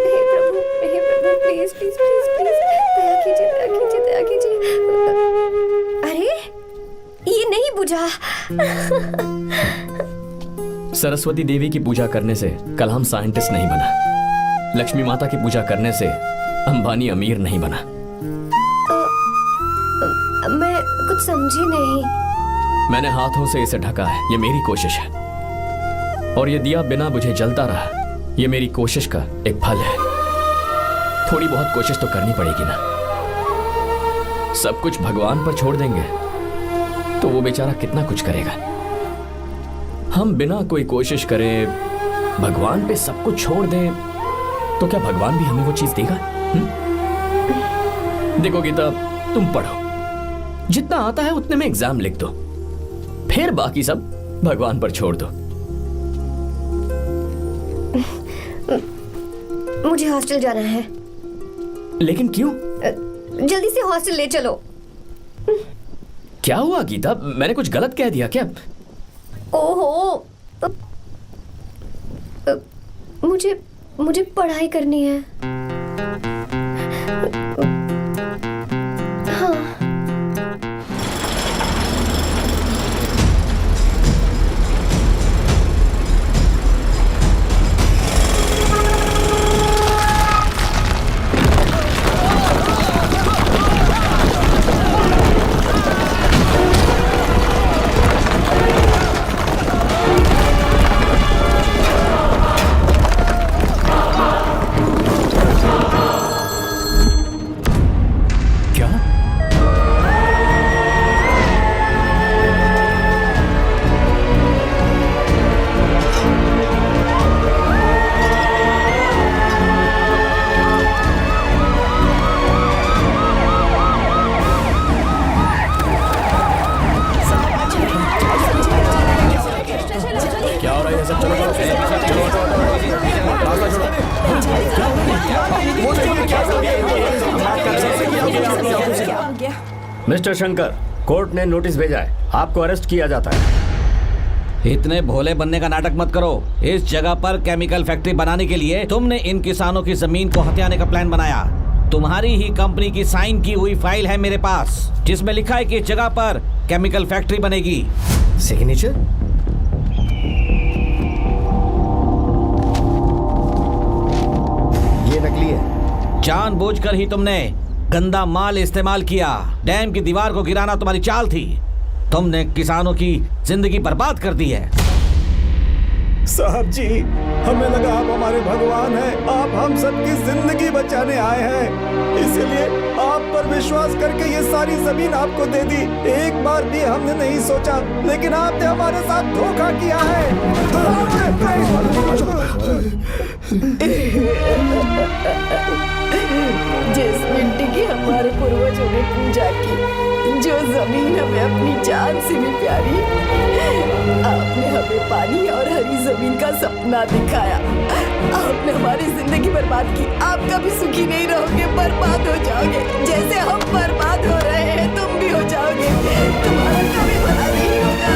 हे प्रभु, प्लीज प्लीज प्लीज प्लीज, दया कीजिए, दया कीजिए, दया कीजिए। अरे ये नहीं बुझा। सरस्वती देवी की पूजा करने से कलाम साइंटिस्ट नहीं बना। लक्ष्मी माता की पूजा करने से अंबानी अमीर नहीं बना। मैं कुछ समझी नहीं। मैंने हाथों से इसे ढका है, ये मेरी कोशिश है। और ये दिया बिना बुझे जलता रहा, ये मेरी कोशिश का एक फल है। थोड़ी बहुत कोशिश तो करनी पड़ेगी ना। सब कुछ भगवान पर छोड़ देंगे तो वो बेचारा कितना कुछ करेगा। हम बिना कोई कोशिश करें भगवान पे सब कुछ छोड़ दें तो क्या भगवान भी हमें वो चीज देगा? देखो गीता, तुम पढ़ो, जितना आता है उतने में एग्जाम लिख दो, फिर बाकी सब भगवान पर छोड़ दो। मुझे हॉस्टल जाना है। लेकिन क्यों? जल्दी से हॉस्टल ले चलो। क्या हुआ गीता, मैंने कुछ गलत कह दिया क्या? ओहो, मुझे पढ़ाई करनी है। हाँ। मिस्टर शंकर, कोर्ट ने नोटिस भेजा है, आपको अरेस्ट किया जाता है। इतने भोले बनने का नाटक मत करो। इस जगह पर केमिकल फैक्ट्री बनाने के लिए तुमने इन किसानों की जमीन को हथियाने का प्लान बनाया। तुम्हारी ही कंपनी की साइन की हुई फाइल है मेरे पास, जिसमें लिखा है कि इस जगह पर केमिकल फैक्ट्री बनेगी। सिग्नेचर? ये नकली है। जानबूझकर ही तुमने गंदा माल इस्तेमाल किया। डैम की दीवार को गिराना तुम्हारी चाल थी। तुमने किसानों की जिंदगी बर्बाद कर दी है। साहब जी, हमें लगा आप हमारे भगवान हैं, आप हम सबकी जिंदगी बचाने आए हैं, इसलिए आप पर विश्वास करके ये सारी जमीन आपको दे दी। एक बार भी हमने नहीं सोचा, लेकिन आपने हमारे साथ धोखा किया है। जिस मिट्टी की हमारे पूर्वजों ने पूजा की, जो जमीन हमें अपनी जान से भी प्यारी, आपने हमें पानी और हरी जमीन का सपना दिखाया। आपने हमारी जिंदगी बर्बाद की। आप कभी सुखी नहीं रहोगे, बर्बाद हो जाओगे। जैसे हम बर्बाद हो रहे हैं तुम भी हो जाओगे। तुम्हारा कभी भला नहीं होगा।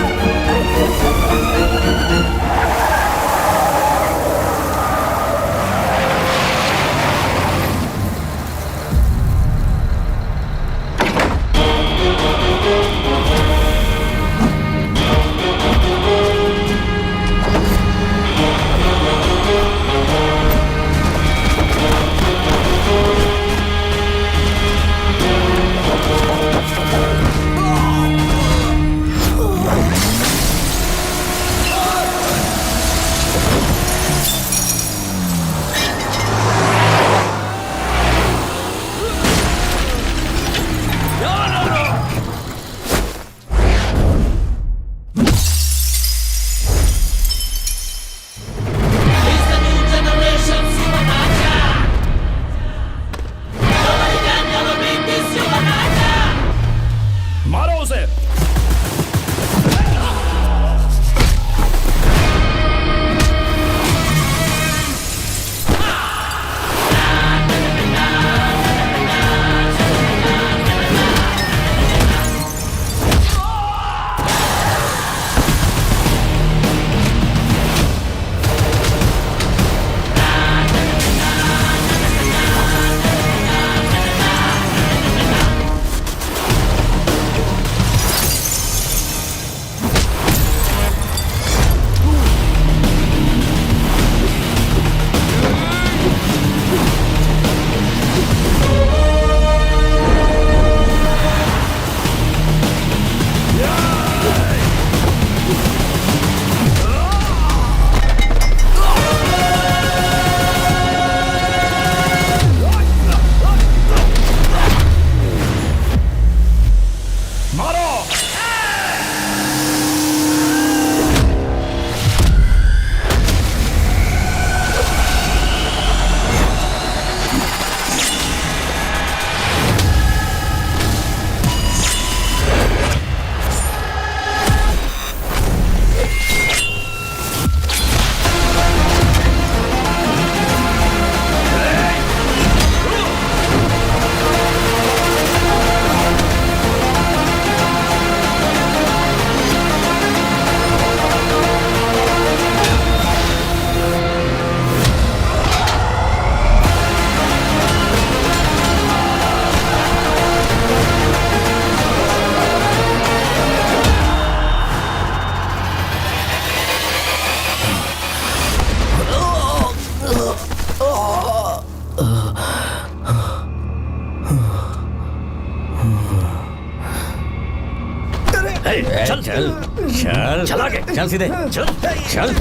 चल चल चल चल आगे चल सीधे चल चल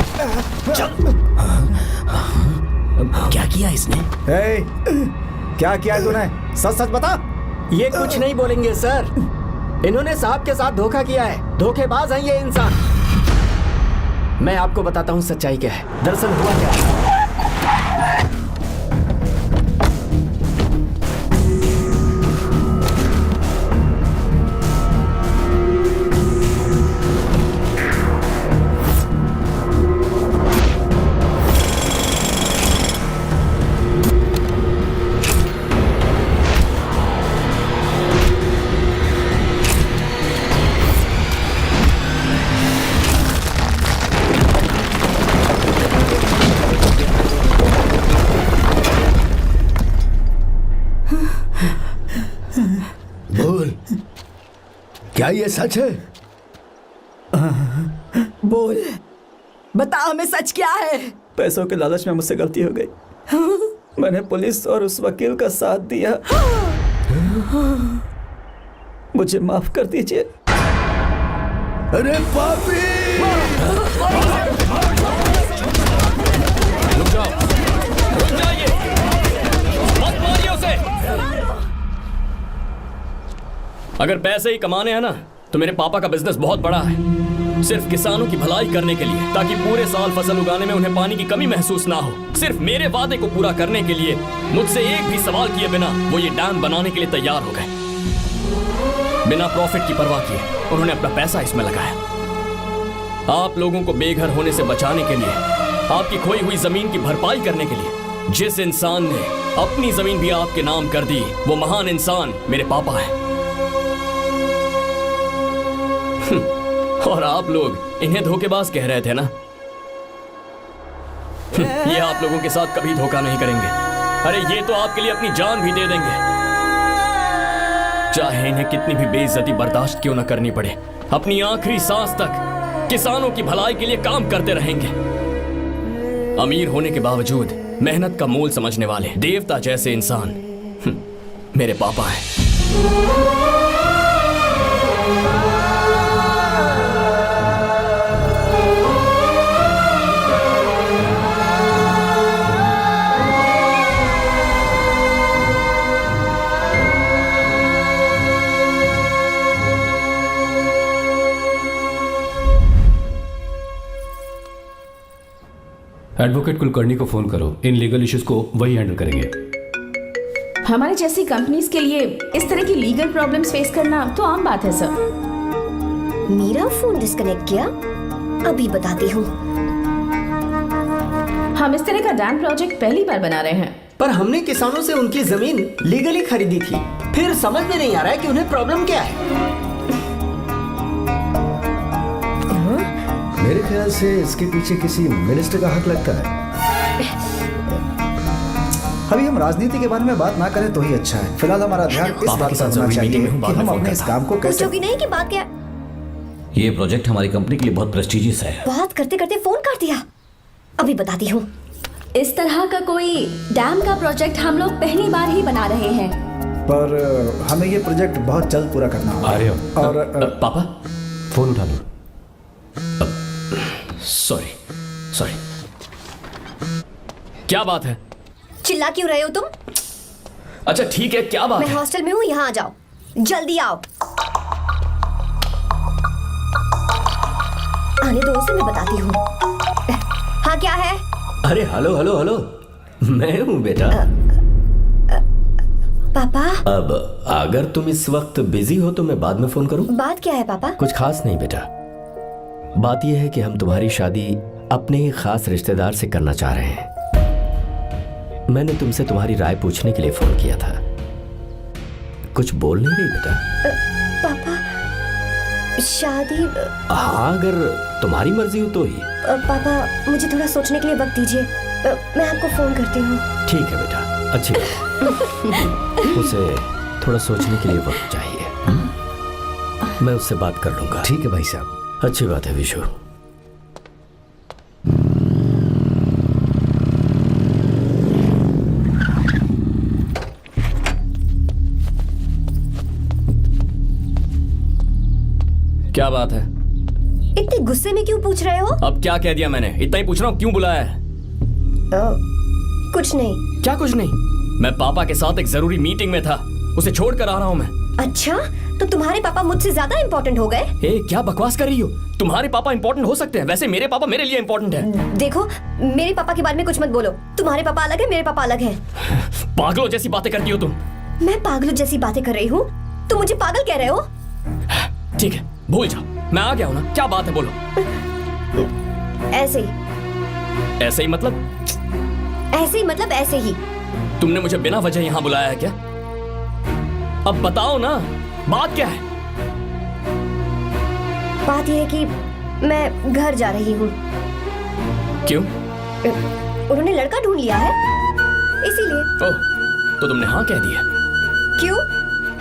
चल। क्या किया इसने? क्या किया तूने? सच सच बता। ये कुछ नहीं बोलेंगे सर। इन्होंने साहब के साथ धोखा किया है। धोखेबाज हैं ये इंसान। मैं आपको बताता हूँ सच्चाई क्या है। दरअसल हुआ क्या है। क्या ये सच है? बोल, बता हमें सच क्या है? पैसों के लालच में मुझसे गलती हो गई। मैंने पुलिस और उस वकील का साथ दिया। मुझे माफ कर दीजिए। अरे पापी! रुक जाओ, रुक जाइए, मत मारिए उसे। अगर पैसे ही कमाने हैं ना तो मेरे पापा का बिजनेस बहुत बड़ा है, सिर्फ किसानों की भलाई करने के लिए, ताकि पूरे साल फसल उगाने में उन्हें पानी की कमी महसूस ना हो। सिर्फ मेरे वादे को पूरा करने के लिए मुझसे एक भी सवाल किए बिना वो ये डैम बनाने के लिए तैयार हो गए। बिना प्रॉफिट की परवाह किए उन्होंने अपना पैसा इसमें लगाया। आप लोगों को बेघर होने से बचाने के लिए, आपकी खोई हुई जमीन की भरपाई करने के लिए जिस इंसान ने अपनी जमीन भी आपके नाम कर दी, वो महान इंसान मेरे पापा है। और आप लोग इन्हें धोखेबाज कह रहे थे ना? ये आप लोगों के साथ कभी धोखा नहीं करेंगे। अरे ये तो आपके लिए अपनी जान भी दे देंगे, चाहे इन्हें कितनी भी बेइज्जती बर्दाश्त क्यों न करनी पड़े। अपनी आखिरी सांस तक किसानों की भलाई के लिए काम करते रहेंगे। अमीर होने के बावजूद मेहनत का मोल समझने वाले देवता जैसे इंसान मेरे पापा हैं। एडवोकेट कुलकर्णी को फोन करो। इन लीगल इश्यूज को वही हैंडल करेंगे। हमारी जैसी कंपनीज के लिए इस तरह की लीगल प्रॉब्लम्स फेस करना तो आम बात है सर। मेरा फोन डिस्कनेक्ट किया? अभी बताती हूँ। हम इस तरह का डैम प्रोजेक्ट पहली बार बना रहे हैं। पर हमने किसानों से उनकी जमीन लीगली खरीदी थी। फिर समझ में नहीं आ रहा है कि उन्हें प्रॉब्लम क्या है। मेरे ख्याल से इसके पीछे किसी मिनिस्टर का हाथ लगता है। अभी हम राजनीति के बारे में बात ना करें तो ही अच्छा है। फिलहाल हमारा ध्यान इस बात पर होना चाहिए कि हम अपने इस काम को कैसे। पूछोगी नहीं कि बात क्या? ये प्रोजेक्ट हमारी कंपनी के लिए बहुत प्रेस्टिजियस है। बात करते करते फोन कर दिया। अभी बताती हूँ। इस तरह का कोई डैम का प्रोजेक्ट हम लोग पहली बार ही बना रहे हैं, पर हमें ये प्रोजेक्ट बहुत जल्द पूरा करना होगा। आ रहे हो? और पापा फोन उठा लो। Sorry sorry. क्या बात है? चिल्ला क्यों रहे हो तुम? अच्छा ठीक है, क्या बात मैं है? हॉस्टल में हूँ, यहाँ आ जाओ, जल्दी आओ। आने दो उसे, मैं बताती हूँ। हाँ क्या है? अरे हेलो हेलो हेलो, मैं हूँ बेटा। पापा। अब अगर तुम इस वक्त बिजी हो तो मैं बाद में फोन करूँ? बात क्या है पापा? कुछ खास नहीं बेटा, बात यह है कि हम तुम्हारी शादी अपने ही खास रिश्तेदार से करना चाह रहे हैं। मैंने तुमसे तुम्हारी राय पूछने के लिए फोन किया था। कुछ बोल नहीं रही बेटा? पापा शादी। हाँ अगर तुम्हारी मर्जी हो तो ही। पापा मुझे थोड़ा सोचने के लिए वक्त दीजिए, मैं आपको फोन करती हूँ। ठीक है बेटा, अच्छी बात। उसे थोड़ा सोचने के लिए वक्त चाहिए। मैं उससे बात कर लूंगा। ठीक है भाई साहब। अच्छी बात है विशु। क्या बात है? इतने गुस्से में क्यों पूछ रहे हो? अब क्या कह दिया मैंने? इतना ही पूछ रहा हूँ, क्यों बुलाया है? कुछ नहीं। क्या कुछ नहीं? मैं पापा के साथ एक जरूरी मीटिंग में था, उसे छोड़कर आ रहा हूँ मैं। अच्छा, तो तुम्हारे पापा मुझसे ज्यादा इम्पोर्टेंट हो गए? क्या बकवास कर रही हो? तुम्हारे पापा इम्पोर्टेंट हो सकते हैं, वैसे मेरे पापा मेरे लिए इम्पोर्टेंट है। देखो, मेरे पापा के बारे में कुछ मत बोलो। तुम्हारे पापा अलग है, मेरे पापा अलग है। पागलों जैसी बातें करती हो तुम। मैं पागलों जैसी बातें कर रही हूँ? तुम मुझे पागल कह रहे हो? ठीक है, भूल जाओ, मैं आ गया हूँ ना। क्या बात है, बोलो। ऐसे ही। ऐसे ही मतलब? ऐसे ही मतलब ऐसे ही। तुमने मुझे बिना वजह यहाँ बुलाया है क्या? अब बताओ ना, बात क्या है? बात यह है कि मैं घर जा रही हूँ। क्यों? उन्होंने लड़का ढूंढ लिया है, इसीलिए। ओह, तो तुमने हाँ कह दिया? क्यों?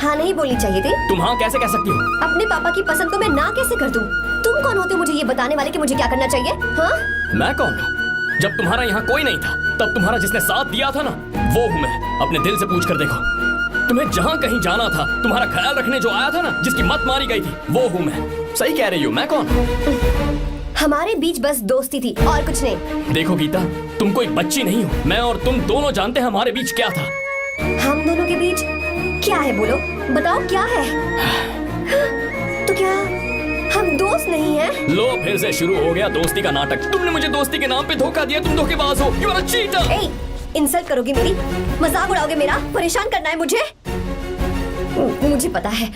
हाँ नहीं बोलनी चाहिए थी? तुम हाँ कैसे कह सकती हो? अपने पापा की पसंद को मैं ना कैसे कर दूं? तुम कौन होते हो मुझे ये बताने वाले कि मुझे क्या करना चाहिए? हाँ? मैं कौन हूँ? जब तुम्हारा यहाँ कोई नहीं था, तब तुम्हारा जिसने साथ दिया था ना, वो हूँ मैं। अपने दिल से पूछ कर देखो। तुम्हें जहाँ कहीं जाना था, तुम्हारा ख्याल रखने जो आया था ना, जिसकी मत मारी गई थी, वो हूँ मैं। सही कह रही हूँ, मैं कौन? हमारे बीच बस दोस्ती थी और कुछ नहीं। देखो गीता, तुम कोई बच्ची नहीं हो। मैं और तुम दोनों जानते हैं हमारे बीच क्या था। हम दोनों के बीच क्या है? बोलो, बताओ क्या है? तो क्या हम दोस्त नहीं हैं? लो, फिर से शुरू हो गया दोस्ती का नाटक। तुमने मुझे दोस्ती के नाम पे धोखा दिया। तुम धोखेबाज हो। You are a cheater। Insult करोगे मेरी? मजाक उड़ाओगे मेरा? परेशान करना है मुझे? मुझे पता है,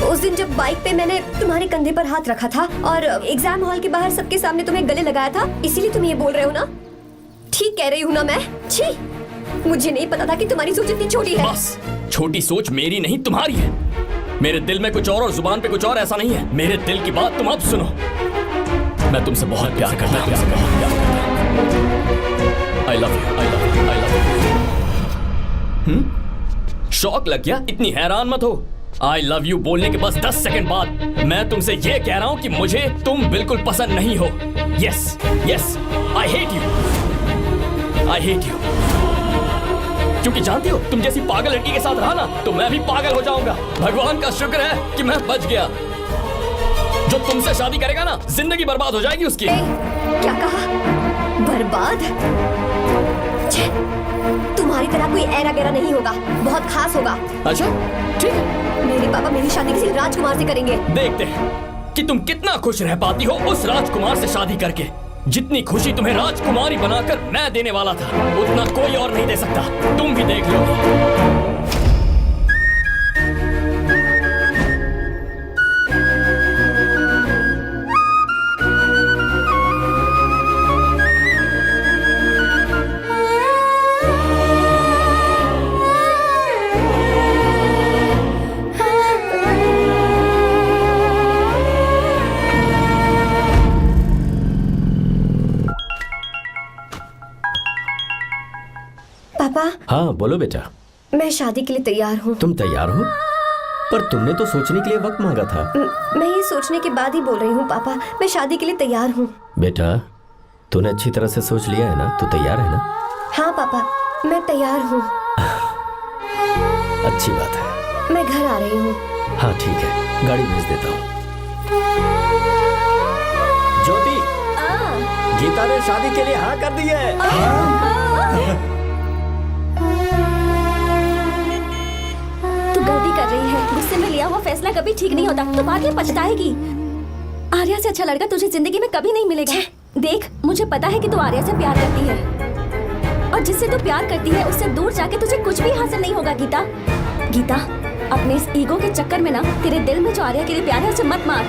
उस दिन जब बाइक पे मैंने तुम्हारे कंधे पर हाथ रखा था और एग्जाम हॉल के बाहर सबके सामने तुम्हें गले लगाया था, इसीलिए तुम ये बोल रहे हो ना? ठीक कह रही हूँ ना मैं? छी, मुझे नहीं पता था कि तुम्हारी सोच इतनी छोटी है। बस, छोटी सोच मेरी नहीं तुम्हारी है। मेरे दिल में कुछ और जुबान पे कुछ और, ऐसा नहीं है। मेरे दिल की बात तुम अब सुनो। मैं तुमसे बहुत प्यार करता हूँ। I love you, I love you, I love you। शौक लग गया? इतनी हैरान मत हो। I love you बोलने के बस 10 सेकंड बाद मैं तुमसे ये कह रहा हूँ कि मुझे तुम बिल्कुल पसंद नहीं हो। Yes, yes, I hate you, I hate you। क्योंकि जानती हो, तुम जैसी पागल लड़की के साथ रहा ना, तो मैं भी पागल हो जाऊंगा। भगवान का शुक्र है कि मैं बच गया। जो तुमसे शादी करेगा ना, जिंदगी बर्बाद हो जाएगी उसकी। क्या कहा? बर्बाद? तुम्हारी तरह कोई ऐरा गैरा नहीं होगा, बहुत खास होगा। अच्छा, ठीक है। मेरे पापा मेरी शादी किसी राजकुमार से करेंगे। देखते हैं कि तुम कितना खुश रह पाती हो उस राजकुमार से शादी करके। जितनी खुशी तुम्हें राजकुमारी बनाकर मैं देने वाला था, उतना कोई और नहीं दे सकता। तुम भी देख लोगी। पापा। हाँ बोलो बेटा। मैं शादी के लिए तैयार हूँ। तुम तैयार हो? पर तुमने तो सोचने के लिए वक्त मांगा था। मैं ये सोचने के बाद ही बोल रही हूँ पापा, मैं शादी के लिए तैयार हूँ। बेटा, तूने अच्छी तरह से सोच लिया है ना? तू तैयार है ना? हाँ पापा, मैं तैयार हूँ। अच्छी बात है। मैं घर आ रही हूँ। हाँ ठीक है, गाड़ी भेज देता हूँ। ज्योति, गीता ने शादी के लिए हाँ कर दी है। तू गलती कर रही है। गुस्से में लिया हुआ फैसला कभी ठीक नहीं होता। तो बाद में पछताएगी। आर्या से अच्छा लड़का तुझे जिंदगी में कभी नहीं मिलेगा। देख, मुझे पता है कि तू आर्या से प्यार करती है, और जिससे तू प्यार करती है उससे दूर जाके तुझे कुछ भी हासिल नहीं होगा। गीता, गीता, अपने इस ईगो के चक्कर में ना तेरे दिल में जो आर्या के लिए प्यार है उसे मत मार।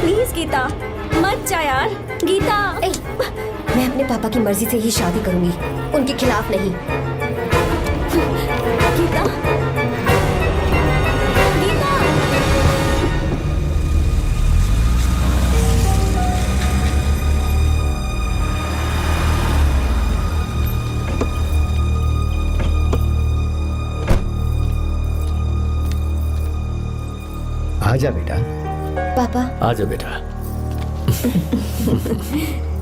प्लीज गीता, मत जा यार। गीता, मैं अपने पापा की मर्जी से ही शादी करूंगी, उनके खिलाफ नहीं। गीता, आजा बेटा। पापा। आजा बेटा।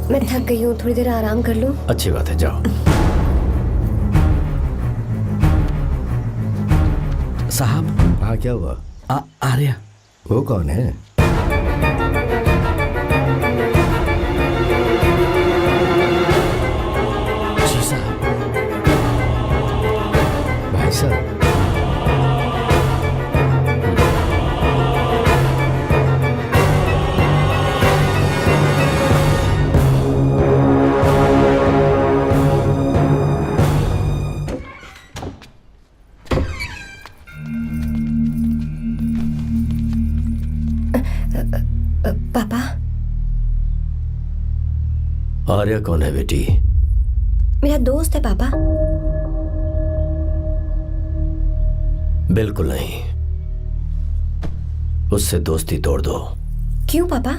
मैं थक गई हूँ, थोड़ी देर आराम कर लूँ। अच्छी बात है, जाओ। साहब। हाँ क्या हुआ? आर्या। वो कौन है? सर। पापा, आर्या कौन है बेटी? मेरा दोस्त है पापा। बिल्कुल नहीं, उससे दोस्ती तोड़ दो। क्यों पापा?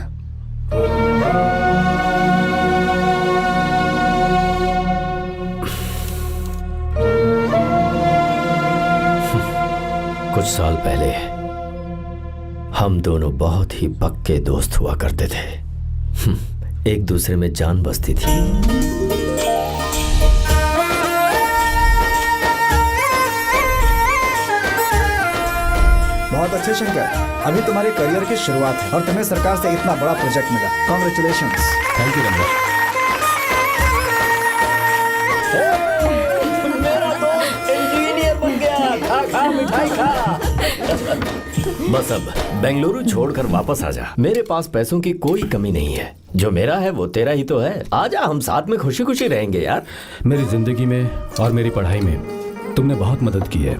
कुछ साल पहले हम दोनों बहुत ही पक्के दोस्त हुआ करते थे। एक दूसरे में जान बसती थी। बहुत अच्छे शंकर, अभी तुम्हारे करियर की शुरुआत है और तुम्हें सरकार से इतना बड़ा प्रोजेक्ट मिला। कॉन्ग्रेचुलेशंस। Thank you Ramesh. मेरा दोस्त इंजीनियर बन गया। खा खा मिठाई खा। बस अब बेंगलुरु छोड़कर वापस आ जा। मेरे पास पैसों की कोई कमी नहीं है। जो मेरा है वो तेरा ही तो है। आजा, हम साथ में खुशी खुशी रहेंगे यार। मेरी जिंदगी में और मेरी पढ़ाई में तुमने बहुत मदद की है,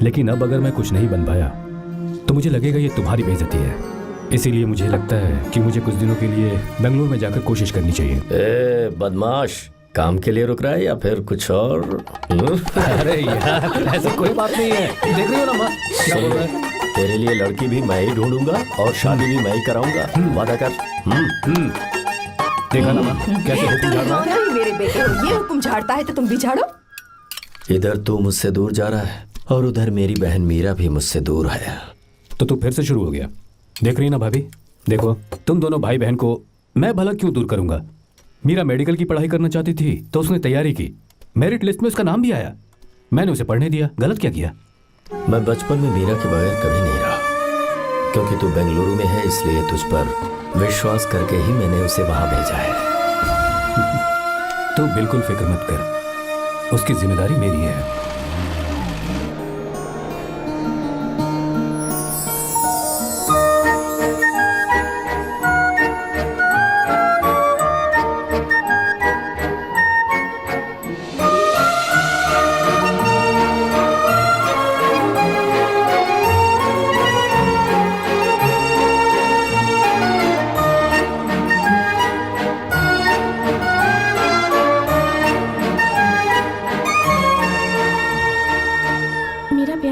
लेकिन अब अगर मैं कुछ नहीं बन पाया तो मुझे लगेगा ये तुम्हारी बेइज्जती है। इसीलिए मुझे लगता है कि मुझे कुछ दिनों के लिए बेंगलुरु में जाकर कोशिश करनी चाहिए। ए बदमाश, काम के लिए रुक रहा है या फिर कुछ और? अरे यार, ऐसा कोई बात नहीं है। देख रही हो ना माँ, क्या बोल रहा है? तेरे लिए लड़की भी मैं ही ढूंढूंगा और शादी भी मैं ही कराऊंगा। वादा कर। देखा ना माँ, कैसे हुक्म झाड़ रहा है? मेरे बेटे को ये हुक्म झाड़ता है तो तुम भी झाड़ो। इधर तू मुझसे दूर जा रहा है और उधर मेरी बहन मीरा भी मुझसे दूर है। तो तू फिर से शुरू हो गया। देख रही ना भाभी, देखो तुम दोनों भाई बहन को मैं भला क्यों दूर करूंगा। मीरा मेडिकल की पढ़ाई करना चाहती थी तो उसने तैयारी की, मेरिट लिस्ट में उसका नाम भी आया, मैंने उसे पढ़ने दिया। गलत क्या किया? मैं बचपन में मीरा के बगैर कभी नहीं रहा, क्योंकि तू बेंगलुरु में है इसलिए तुझ पर विश्वास करके ही मैंने उसे वहां भेजा है। तू बिल्कुल फिक्र मत कर, उसकी जिम्मेदारी मेरी है।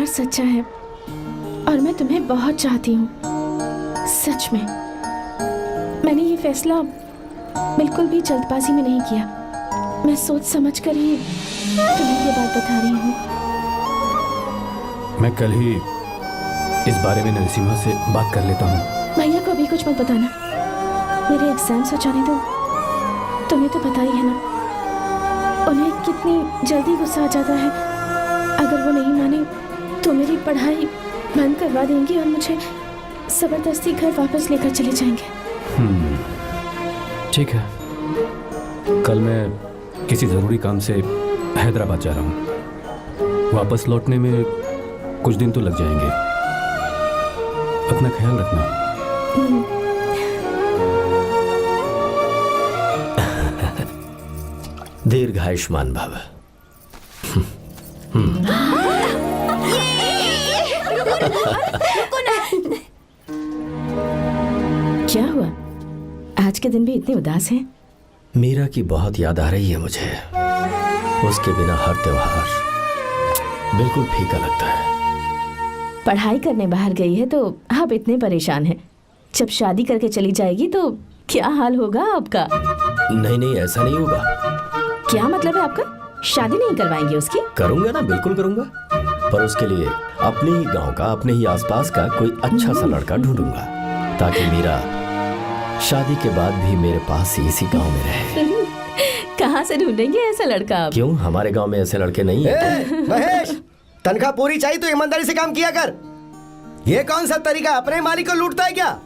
सच्चा है और मैं तुम्हें बहुत चाहती हूँ, सच में। मैंने ये फैसला बिल्कुल भी जल्दबाजी में नहीं किया। मैं सोच समझ कर ही तुम्हें ये बात बता रही हूँ। मैं कल ही इस बारे में नरसिम्हा से बात कर लेता हूँ। भैया को अभी कुछ मत बताना, मेरे एग्जाम्स हो जाने दो। तुम्हें तो पता ही है ना उन्हें कितनी जल्दी गुस्सा आ जाता है। अगर वो नहीं माने तो मेरी पढ़ाई बंद करवा देंगे और मुझे जबरदस्ती घर वापस लेकर चले जाएंगे। ठीक है, कल मैं किसी ज़रूरी काम से हैदराबाद जा रहा हूँ। वापस लौटने में कुछ दिन तो लग जाएंगे। अपना ख्याल रखना। दीर्घायुष्मान भव। क्या हुआ? आज के दिन भी इतने उदास हैं? मीरा की बहुत याद आ रही है मुझे। उसके बिना हर त्योहार बिल्कुल फीका लगता है। पढ़ाई करने बाहर गई है तो आप इतने परेशान हैं। जब शादी करके चली जाएगी तो क्या हाल होगा आपका? नहीं नहीं, ऐसा नहीं होगा। क्या मतलब है आपका? शादी नहीं करवाएंगे उसकी? करूंगा ना, बिल्कुल करूंगा, पर उसके लिए अपने ही गांव का, अपने ही आसपास का कोई अच्छा सा लड़का ढूंढूंगा ताकि मीरा शादी के बाद भी मेरे पास ही इसी गांव में रहे। कहाँ से ढूंढेंगे ऐसा लड़का आप? क्यों, हमारे गांव में ऐसे लड़के नहीं है? महेश, तनख्वाह पूरी चाहिए तो ईमानदारी से काम किया कर। ये कौन सा तरीका, अपने मालिक को लूटता है क्या?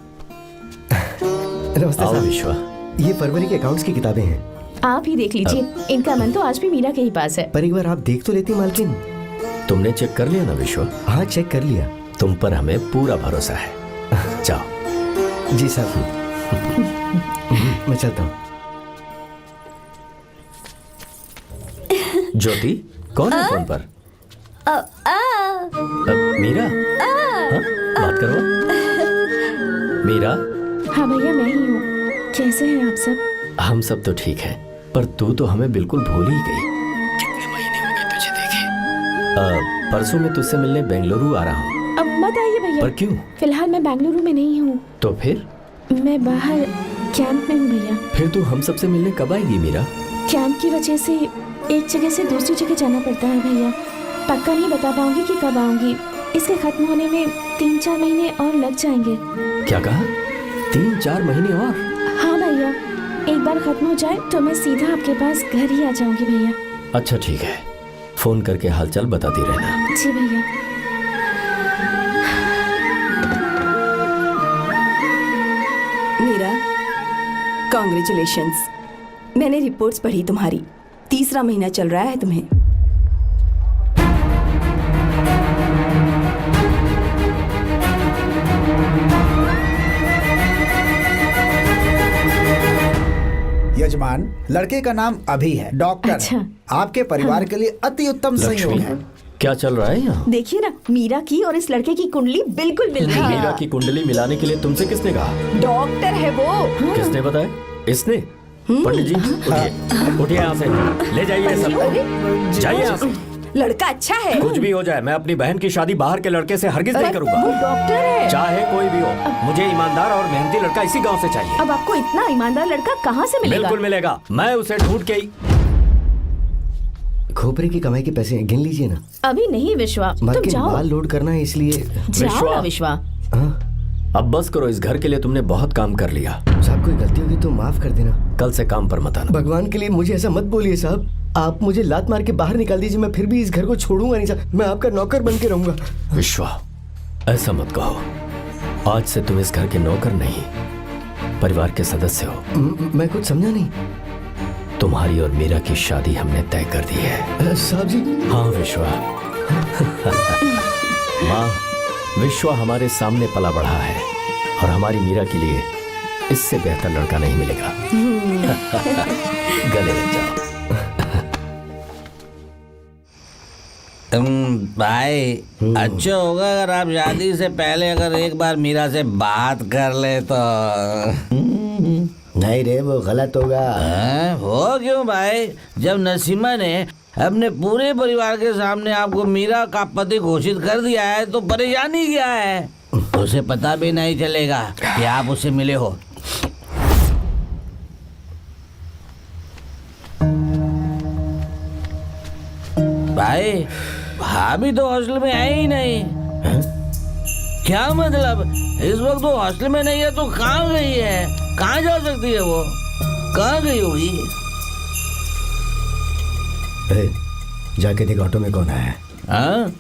नमस्ते साहब। विश्वा, ये फरवरी के अकाउंट्स की किताबें हैं। आप ही देख लीजिए। इनका मन तो आज भी मीरा के ही पास है। पर एक बार आप देख तो लेती मालकिन। तुमने चेक कर लिया ना विश्व? हाँ, चेक कर लिया। तुम पर हमें पूरा भरोसा है। जाओ। जी साहब। मैं चलता हूँ। ज्योति, कौन है फोन पर? मीरा। हाँ? बात करो। मीरा। हाँ भैया, मैं ही हूँ। कैसे हैं आप सब? हम सब तो ठीक हैं, पर तू तो हमें बिल्कुल भूल ही गई। कितने महीने हो गए तुझे देखे। परसों मैं तुझसे मिलने बेंगलुरु आ रहा हूँ। अब मत आइए भैया। पर क्यों? फिलहाल मैं बेंगलुरु में नहीं हूँ। तो फिर? मैं बाहर कैंप में हूँ भैया। फिर तू हम सबसे मिलने कब आएगी मीरा? कैंप की वजह से एक जगह से दूसरी जगह जाना पड़ता है भैया। पक्का नहीं बता पाऊंगी कि कब आऊंगी। इसके खत्म होने में 3-4 महीने और लग जाएंगे। क्या कहा? 3-4 महीने और? हाँ भैया, एक बार खत्म हो जाए तो मैं सीधा आपके पास घर ही आ जाऊंगी भैया। अच्छा ठीक है, फोन करके हालचाल बताती रहना। जी भैया। मीरा, कॉन्ग्रेचुलेशंस। मैंने रिपोर्ट्स पढ़ी तुम्हारी। 3रा महीना चल रहा है तुम्हें। यजमान, लड़के का नाम अभी है, डॉक्टर। अच्छा। आपके परिवार के लिए अति उत्तम संयोग है। क्या चल रहा है यहाँ? देखिए ना, मीरा की और इस लड़के की कुंडली बिल्कुल मिल रही है। मीरा की कुंडली मिलाने के लिए तुमसे किसने कहा? डॉक्टर है वो। किसने बताया? इसने? पंडित जी, उठिए यहाँ से, ले जाइए सब, जाइए यहाँ से। लड़का अच्छा है। कुछ भी हो जाए, मैं अपनी बहन की शादी बाहर के लड़के से हरगिज नहीं करूंगा। वो डॉक्टर है। चाहे कोई भी हो, मुझे ईमानदार और मेहनती लड़का इसी गांव से चाहिए। अब आपको इतना ईमानदार लड़का कहाँ से मिलेगा? बिल्कुल मिलेगा, मैं उसे ढूंढ के ही। खोपरे की कमाई के पैसे गिन लीजिए ना। अभी नहीं विश्वा, तुम मार्केट जाओ। माल लोड करना है, इसलिए। जाओ ना विश्वा। अब बस करो, इस घर के लिए तुमने बहुत काम कर लिया। साहब, कोई गलती होगी तो माफ कर देना। कल से काम पर मत आना। भगवान के लिए मुझे ऐसा मत बोलिए साहब। आप मुझे लात मार के बाहर निकाल दीजिए, मैं फिर भी इस घर को छोड़ूंगा नहीं साहब। मैं आपका नौकर बन के रहूंगा। विश्वा, ऐसा मत कहो। आज से तुम इस घर के नौकर नहीं, परिवार के सदस्य हो। मैं कुछ समझा नहीं। तुम्हारी और मीरा की शादी हमने तय कर दी है। साहब जी। हाँ विश्वा। माँ, विश्वा हमारे सामने पला बढ़ा है और हमारी मीरा के लिए इससे बेहतर लड़का नहीं मिलेगा। गले लग जाओ। भाई, अच्छा होगा अगर आप शादी से पहले अगर एक बार मीरा से बात कर ले तो। नहीं रे, वो गलत होगा। हो क्यों भाई? जब नसीमा ने अपने पूरे परिवार के सामने आपको मीरा का पति घोषित कर दिया है तो परेशानी क्या है? उसे पता भी नहीं चलेगा कि आप उससे मिले हो। भाई, भाभी तो हॉस्टल में है ही नहीं। क्या मतलब? इस वक्त वो हॉस्टल में नहीं है तो कहाँ गई है? कहाँ जा सकती है वो? कहाँ गई होगी? जाके देख ऑटो में कौन आया है। हाँ?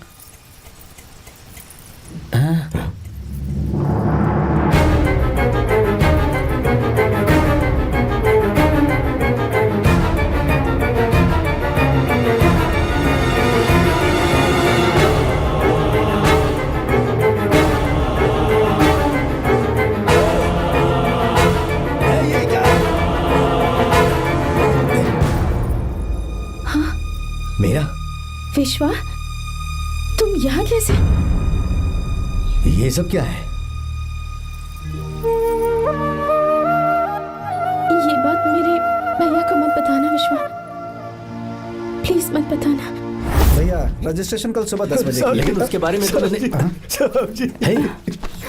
मेरा विश्वा, तुम यहाँ कैसे? ये सब क्या है? ये बात मेरे भैया को मत बताना विश्वा, प्लीज मत बताना। भैया, रजिस्ट्रेशन कल सुबह 10 बजे। लेकिन उसके बारे में तो मैंने।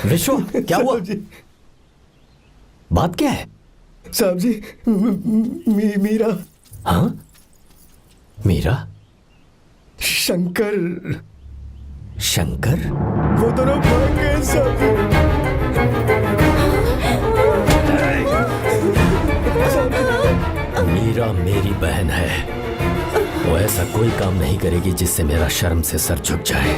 विश्वा, क्या हुआ? बात क्या है? साहब जी, मीरा। हाँ? मीरा? शंकर। शंकर? वो दोनों भाग गए साहब जी। मीरा मेरी बहन है, वो ऐसा कोई काम नहीं करेगी जिससे मेरा शर्म से सर झुक जाए।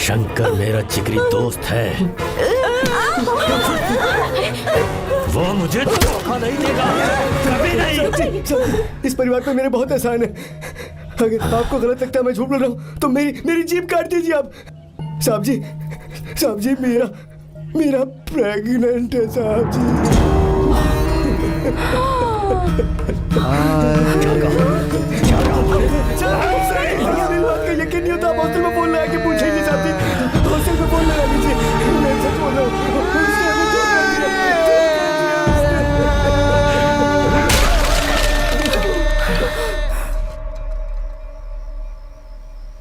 शंकर मेरा जिगरी दोस्त है, वो मुझे धोखा नहीं देगा, कभी नहीं। इस परिवार पे मेरे बहुत एहसान है। अगर आपको गलत लगता है मैं झूठ बोल रहा हूँ तो मेरी जीभ काट दीजिए आप। साहब जी मेरा प्रेग्नेंट है साहब जी। यकीन नहीं होता, आप हॉस्टल में फोन लगा के पूछे नहीं चाहती। हॉस्टल में फोन लगा लीजिए, मैं सच बोल रहा हूँ।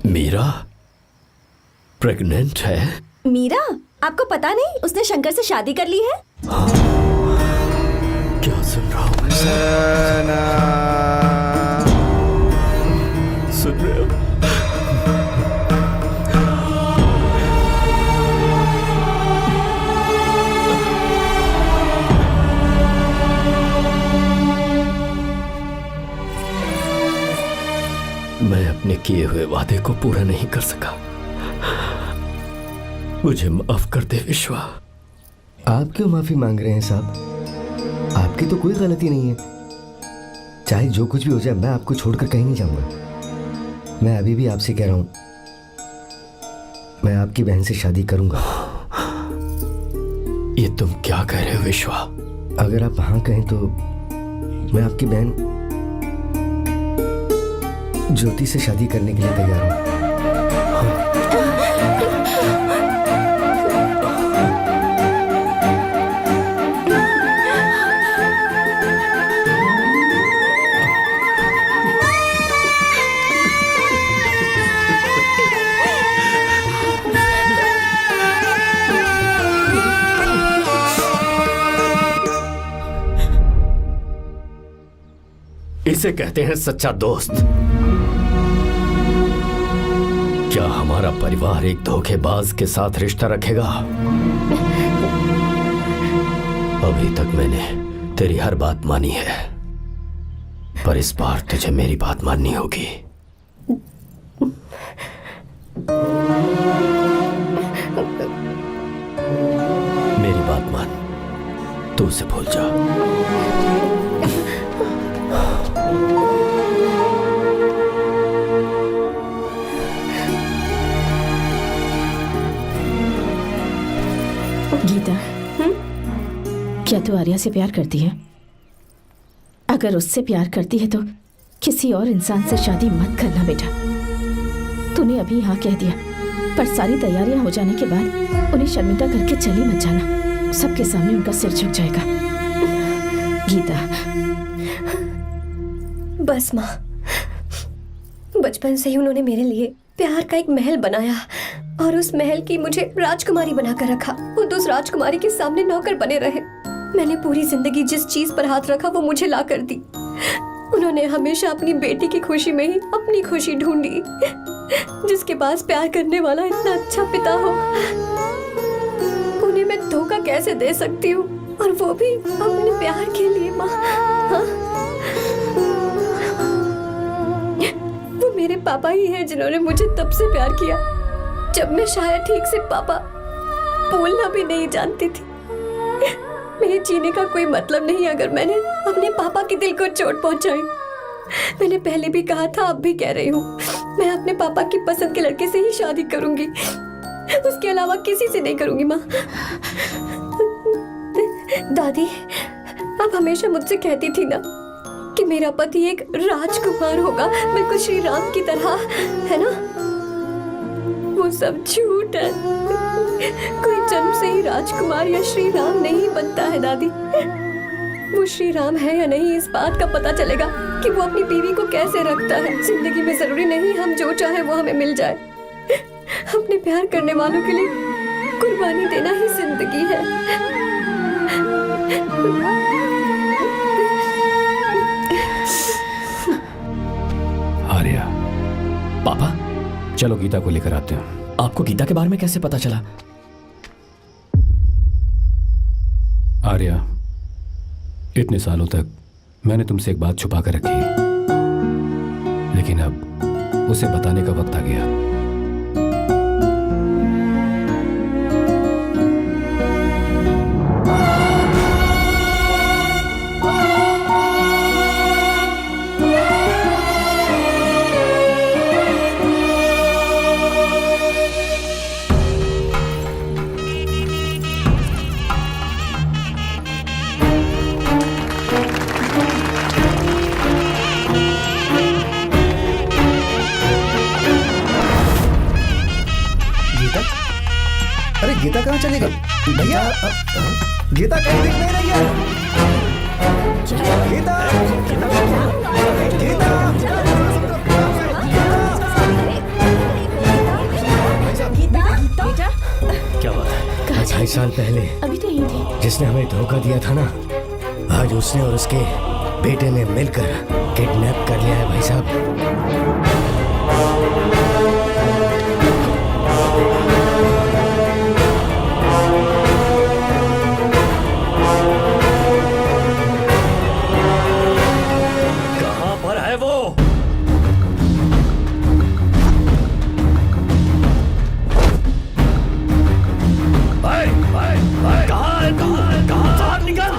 मीरा प्रेग्नेंट है? मीरा, आपको पता नहीं उसने शंकर से शादी कर ली है? क्या सुन रहा हूँ मैं? सुन रहे हो? मैं अपने किए हुए वादे को पूरा नहीं कर सका। मुझे माफ कर दे विश्वा। आप क्यों माफी मांग रहे हैं साहब? आपकी तो कोई गलती नहीं है। चाहे जो कुछ भी हो जाए मैं आपको छोड़कर कहीं नहीं जाऊंगा। मैं अभी भी आपसे कह रहा हूं, मैं आपकी बहन से शादी करूंगा। ये तुम क्या कह रहे हो विश्वा? अगर आप हाँ कहें तो मैं आपकी बहन ज्योति से शादी करने के लिए तैयार हूं। इसे कहते हैं सच्चा दोस्त। क्या हमारा परिवार एक धोखेबाज के साथ रिश्ता रखेगा? अभी तक मैंने तेरी हर बात मानी है, पर इस बार तुझे मेरी बात माननी होगी। मेरी बात मान, तू उसे भूल जा। गीता, क्या तू आर्या से प्यार करती है? अगर उससे प्यार करती है तो किसी और इंसान से शादी मत करना बेटा। तूने अभी हाँ कह दिया, पर सारी तैयारियां हो जाने के बाद उन्हें शर्मिंदा करके चली मत जाना। सबके सामने उनका सिर झुक जाएगा। गीता, बस माँ, बचपन से ही उन्होंने मेरे लिए प्यार का एक महल बनाया और उस महल की मुझे राजकुमारी बनाकर रखा। वो उस राजकुमारी के सामने नौकर बने रहे। मैंने पूरी जिंदगी जिस चीज पर हाथ रखा वो मुझे ला कर दी। उन्होंने हमेशा अपनी बेटी की खुशी में ही अपनी खुशी ढूंढी। जिसके पास प्यार करने वाला इतना अच्छा पिता हो, उन्हें मैं धोखा कैसे दे सकती हूँ, और वो भी अपने प्यार के लिए। माँ, हाँ? वो मेरे पापा ही हैं जिन्होंने मुझे तब से प्यार किया जब मैं शायद ठीक से पापा बोलना भी नहीं जानती थी। मेरे जीने का कोई मतलब नहीं अगर मैंने अपने पापा के दिल को चोट पहुंचाई। मैंने पहले भी कहा था, अब भी कह रही हूँ, मैं अपने पापा की पसंद के लड़के से ही शादी करूंगी, उसके अलावा किसी से नहीं करूंगी। माँ, दादी, आप हमेशा मुझसे कहती थी ना कि मेरा पति एक राजकुमार होगा, बिल्कुल श्री राम की तरह, है ना? वो सब झूठ है। कोई जन्म से ही राजकुमार या श्री राम नहीं बनता है दादी। वो श्री राम है या नहीं, इस बात का पता चलेगा कि वो अपनी बीवी को कैसे रखता है। जिंदगी में जरूरी नहीं हम जो चाहे वो हमें मिल जाए। अपने प्यार करने वालों के लिए कुर्बानी देना ही जिंदगी है। आर्या, पापा, चलो गीता को लेकर आते हैं। आपको गीता के बारे में कैसे पता चला? आर्या, इतने सालों तक मैंने तुमसे एक बात छुपा कर रखी, लेकिन अब उसे बताने का वक्त आ गया। गीता कहाँ चली गई? भैया गीता कहीं दिख नहीं रही है। गीता गीता बेटा क्या बात है? 2.5 साल पहले अभी तो यही थी। जिसने हमें धोखा दिया था ना, आज उसने और उसके बेटे ने मिलकर किडनैप कर लिया है भाई साहब। कहां पर है वो? बाहर निकल,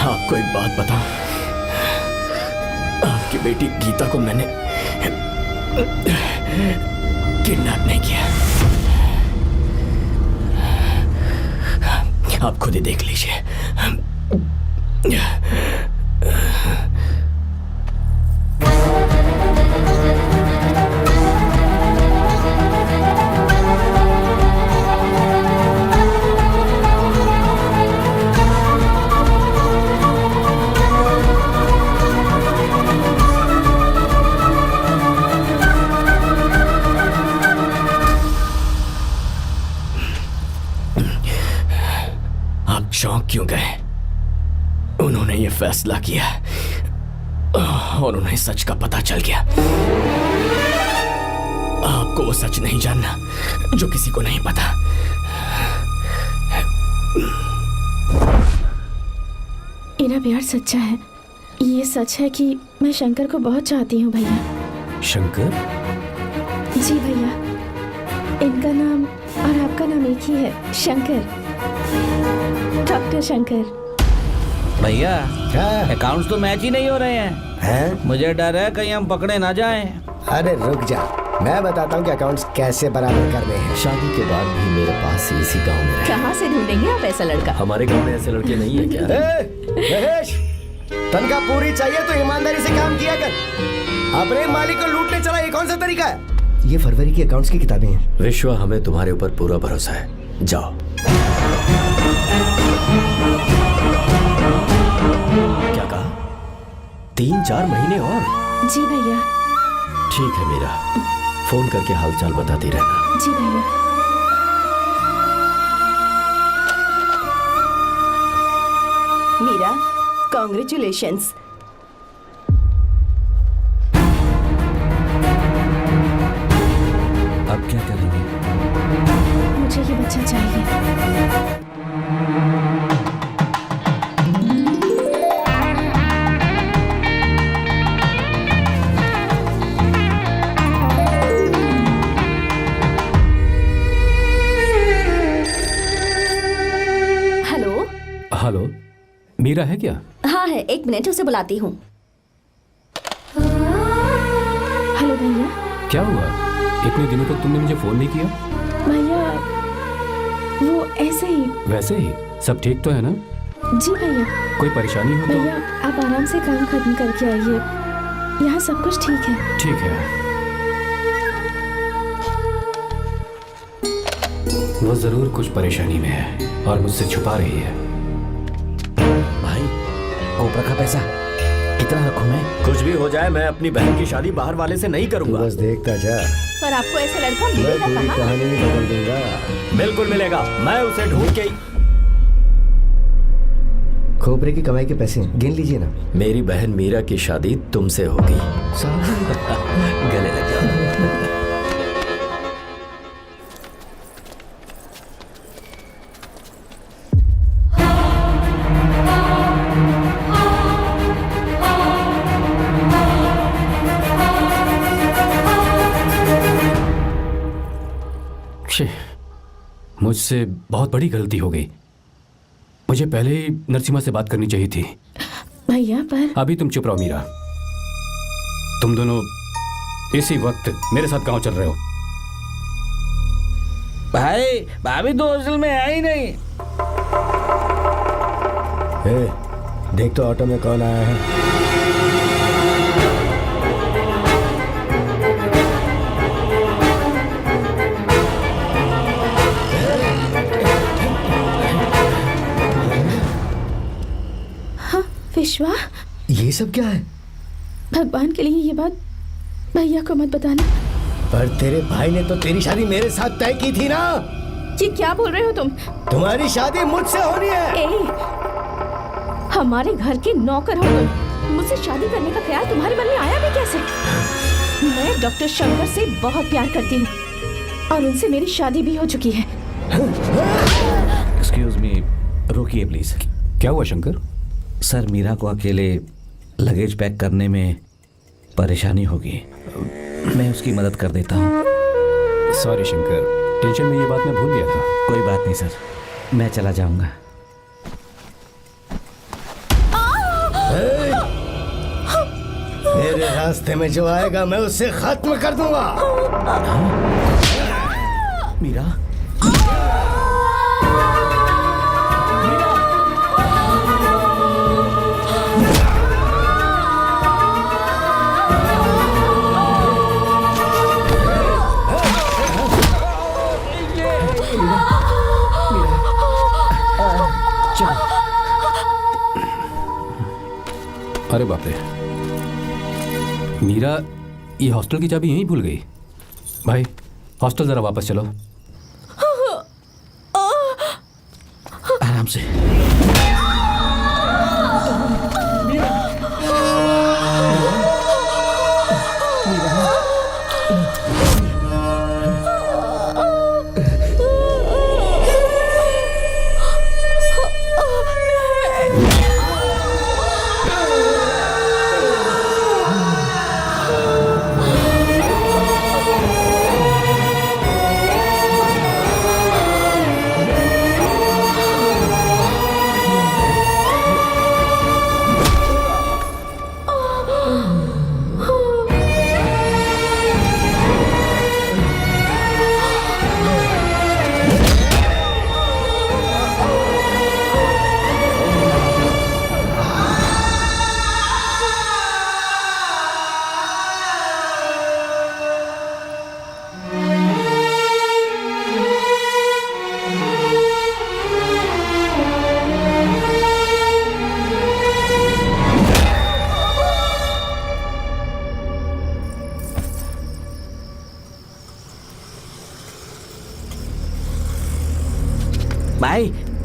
आपको एक बात बताऊं, आपकी बेटी गीता को मैंने किडनैप नहीं किया। आप खुद ही देख लीजिए। चौंक क्यों गए? उन्होंने ये फैसला किया और उन्हें सच का पता चल गया। आपको वो सच नहीं जानना जो किसी को नहीं पता। मेरा प्यार सच्चा है। ये सच है कि मैं शंकर को बहुत चाहती हूँ भैया। शंकर? जी भैया, इनका नाम और आपका नाम एक ही है, शंकर, डॉक्टर शंकर। भैया अकाउंट्स तो मैच ही नहीं हो रहे हैं। हैं? मुझे डर है कहीं हम पकड़े ना जाएं। अरे रुक जा, मैं बताता हूँ कि अकाउंट्स कैसे बराबर करने हैं। शादी के बाद भी मेरे पास इसी गांव में रहे। कहाँ से ढूंढेंगे आप ऐसा लड़का? हमारे गांव में ऐसे लड़के नहीं है क्या? महेश, तनख्वाह पूरी चाहिए तो ईमानदारी से काम किया कर। अपने मालिक को लूटने चला, ये कौन सा तरीका है? ये फरवरी की अकाउंट्स की किताबें हैं। विश्वा, हमें तुम्हारे ऊपर पूरा भरोसा है। जाओ। क्या कहा? 3-4 महीने और? जी भैया। ठीक है मीरा, फोन करके हालचाल बताती रहना। जी भैया। मीरा, कॉन्ग्रेचुलेशंस। अब क्या करेंगे? मुझे ये बच्चा चाहिए। हेलो। हेलो, मीरा है क्या? हाँ है, 1 मिनट, उसे बुलाती हूँ। हेलो भैया। क्या हुआ? इतने दिनों तक तुमने मुझे फोन नहीं किया? भैया वो ऐसे ही। वैसे ही? सब ठीक तो है ना? जी भैया। कोई परेशानी हो तो? भैया आप आराम से काम खत्म करके आइए, यहाँ सब कुछ ठीक है। ठीक है। वो जरूर कुछ परेशानी में है और मुझसे छुपा रही है। भाई, कोबरा का पैसा कितना रखूं मैं? कुछ भी हो जाए, मैं अपनी बहन की शादी बाहर वाले से नहीं करूंगा। बस देखता जा, पर आपको ऐसा लड़का मैं मिलेगा पूरी कहाँ? कहानी बदल दूंगा। बिल्कुल मिलेगा, मैं उसे ढूंढ के। खोपरे की कमाई के पैसे गिन लीजिए ना। मेरी बहन मीरा की शादी तुमसे होगी। गले लग जाओ। मुझसे बहुत बड़ी गलती हो गई। मुझे पहले ही नरसिम्हा से बात करनी चाहिए थी। भैया पर अभी तुम चुप रहो मीरा। तुम दोनों इसी वक्त मेरे साथ गांव चल रहे हो। भाई, भाभी तो हॉस्टल में है ही नहीं। देख तो ऑटो में कौन आया है। विश्वा, ये सब क्या है? भगवान के लिए ये बात भैया को मत बताना। पर तेरे भाई ने तो तेरी शादी मेरे साथ तय की थी ना। ये क्या बोल रहे हो तुम? तुम्हारी शादी मुझसे होनी है। हमारे घर के नौकर हो तुम, मुझसे शादी करने का ख्याल तुम्हारे मन में आया भी कैसे? मैं डॉक्टर शंकर से बहुत प्यार करती हूँ और उनसे मेरी शादी भी हो चुकी है। एक्सक्यूज मी, रोकिए प्लीज। क्या हुआ शंकर? सर, मीरा को अकेले लगेज पैक करने में परेशानी होगी, मैं उसकी मदद कर देता हूँ। सॉरी शंकर, टेंशन में ये बात मैं भूल गया था। कोई बात नहीं सर, मैं चला जाऊंगा। मेरे रास्ते में जो आएगा मैं उससे खत्म कर दूंगा। मीरा, अरे बाप रे, मीरा ये हॉस्टल की चाबी यहीं भूल गई। भाई, हॉस्टल जरा वापस चलो। आराम से।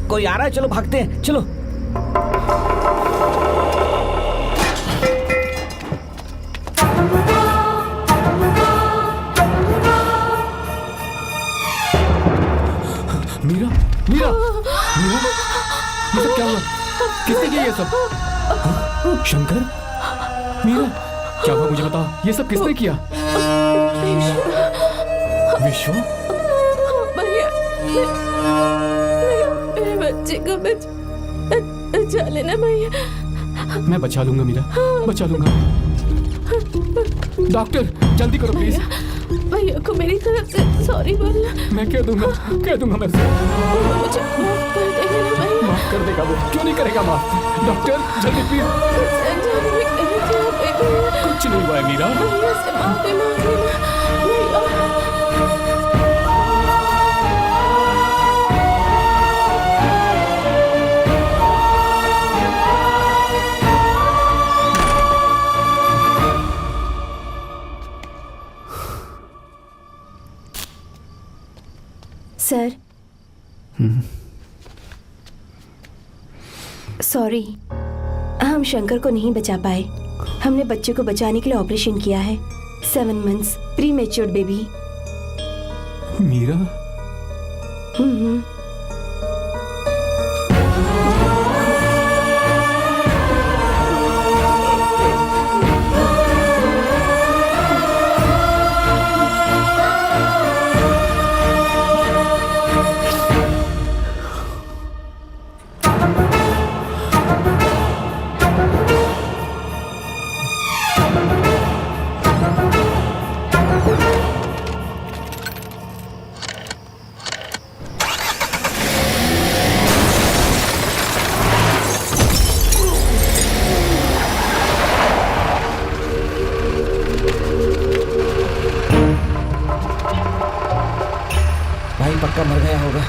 कोई आ रहा है, चलो भागते हैं, चलो। मीरा, मीरा, मीरा, ये सब क्या हुआ? किसने किया ये सब? शंकर, मीरा, क्या हुआ मुझे बताओ, ये सब किसने किया? विश्व, भैया, मेरे बच्चे को बचा लेना भैया। मैं बचा लूंगा मीरा, बचा लूंगा। डॉक्टर, जल्दी करो प्लीज। भैया को मेरी तरफ से सॉरी बोलना। मैं कह दूंगा मैं मुझे माफ कर देगा ना भैया। माफ कर देगा वो, क्यों नहीं करेगा माफ? डॉक्टर, जल्दी प्लीज। कुछ नहीं हुआ है मीरा। भैया से माफी मांग लेना भैया। सर, सॉरी, हम शंकर को नहीं बचा पाए। हमने बच्चे को बचाने के लिए ऑपरेशन किया है। 7 months pre matured baby. Meera, पक्का मर गया होगा।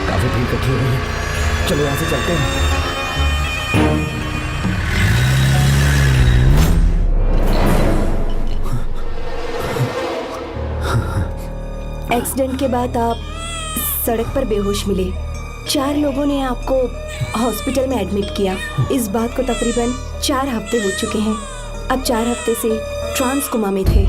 काफी भीड़ इकट्ठी हो गई है, चलो यहाँ से चलते हैं। एक्सीडेंट के बाद आप सड़क पर बेहोश मिले। 4 लोगों ने आपको हॉस्पिटल में एडमिट किया। इस बात को तकरीबन 4 हफ्ते हो चुके हैं। अब 4 हफ्ते से ट्रांस कोमा में थे।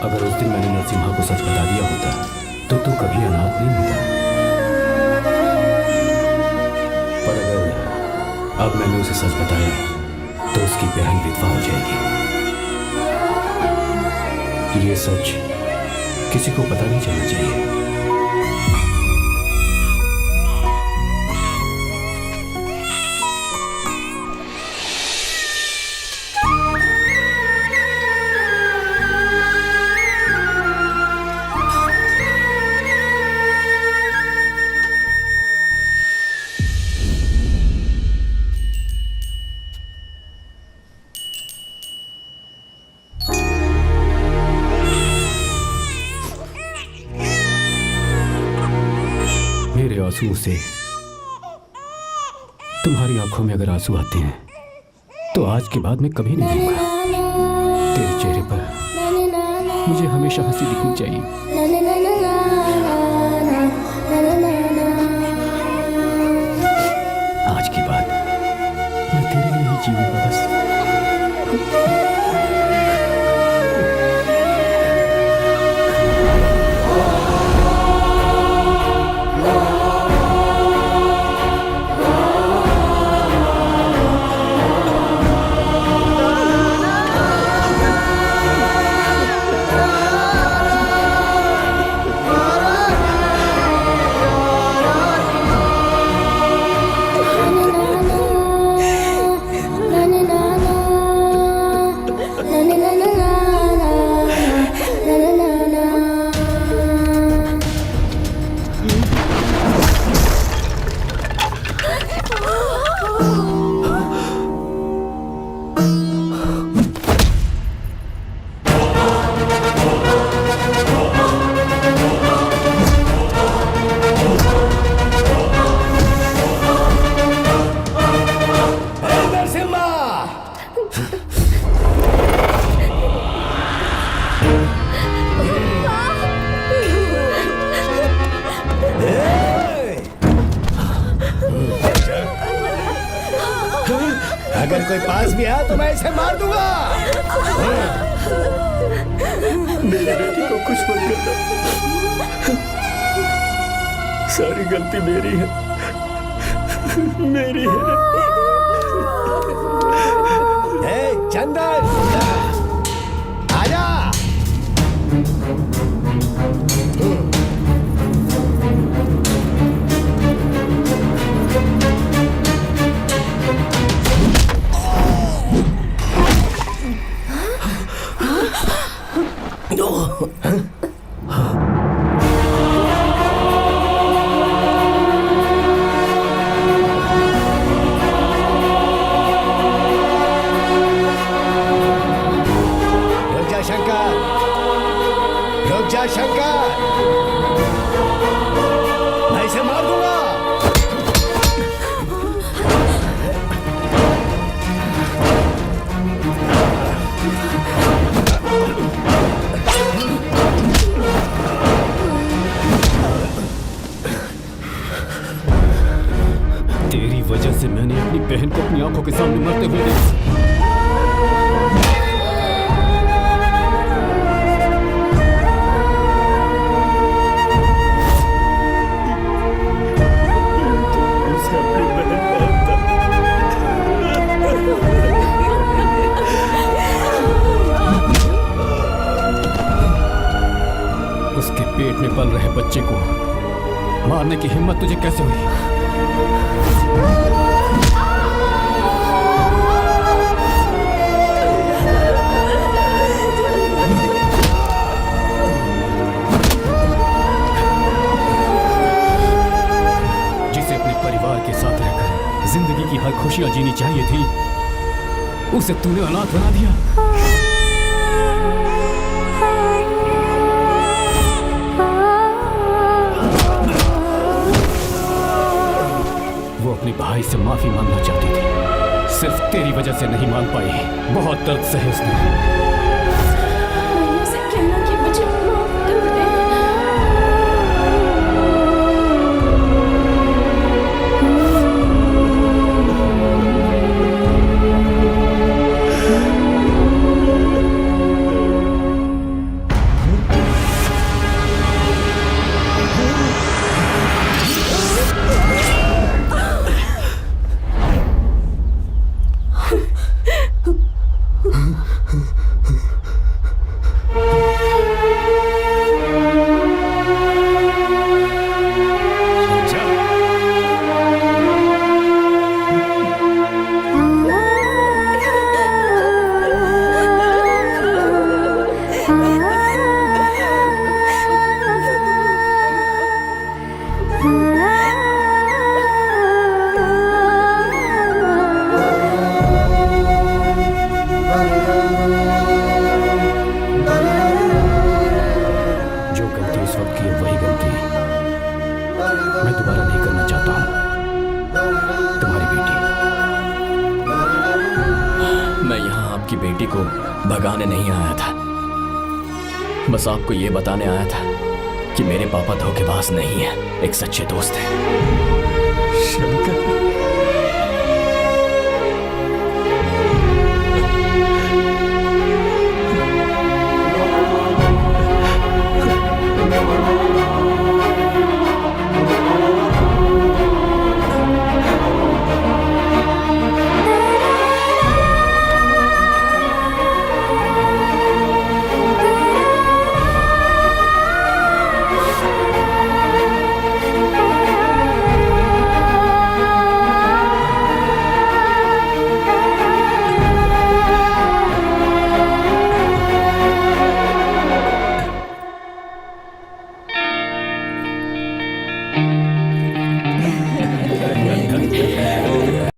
अगर उस दिन मैंने नरसिम्हा को सच बता दिया होता तो तू कभी अनाथ नहीं होता। पर अगर अब मैंने उसे सच बताया तो उसकी बहन विधवा हो जाएगी। ये सच किसी को पता नहीं चलना चाहिए। मेरे आंसुओं से तुम्हारी आंखों में अगर आंसू आते हैं तो आज के बाद मैं कभी नहीं रहूंगा। तेरे चेहरे पर मुझे हमेशा हंसी दिखनी चाहिए। आज के बाद मैं तेरे लिए ही जीऊंगा बस। इसे मार दूंगा। मेरी बेटी को कुछ मत करना, सारी गलती मेरी है, मेरी है। चंदन आजा। शंकर, मैं इसे मार दूंगा। तेरी वजह से मैंने अपनी बहन को अपनी आंखों के सामने मरते हुए देखा। उसके पेट में पल रहे बच्चे को मारने की हिम्मत तुझे कैसे हुई? जिसे अपने परिवार के साथ रहकर जिंदगी की हर खुशियां जीनी चाहिए थी, उसे तूने अनाथ बना दिया। अपने भाई से माफी मांगना चाहती थी, सिर्फ तेरी वजह से नहीं मांग पाई। बहुत दर्द सहे उसने। मैंने उसे कहना कि मुझे माफ कर दे। बेटी को भगाने नहीं आया था, बस आपको ये बताने आया था कि मेरे पापा धोखेबाज नहीं है, एक सच्चे दोस्त हैं। शंकर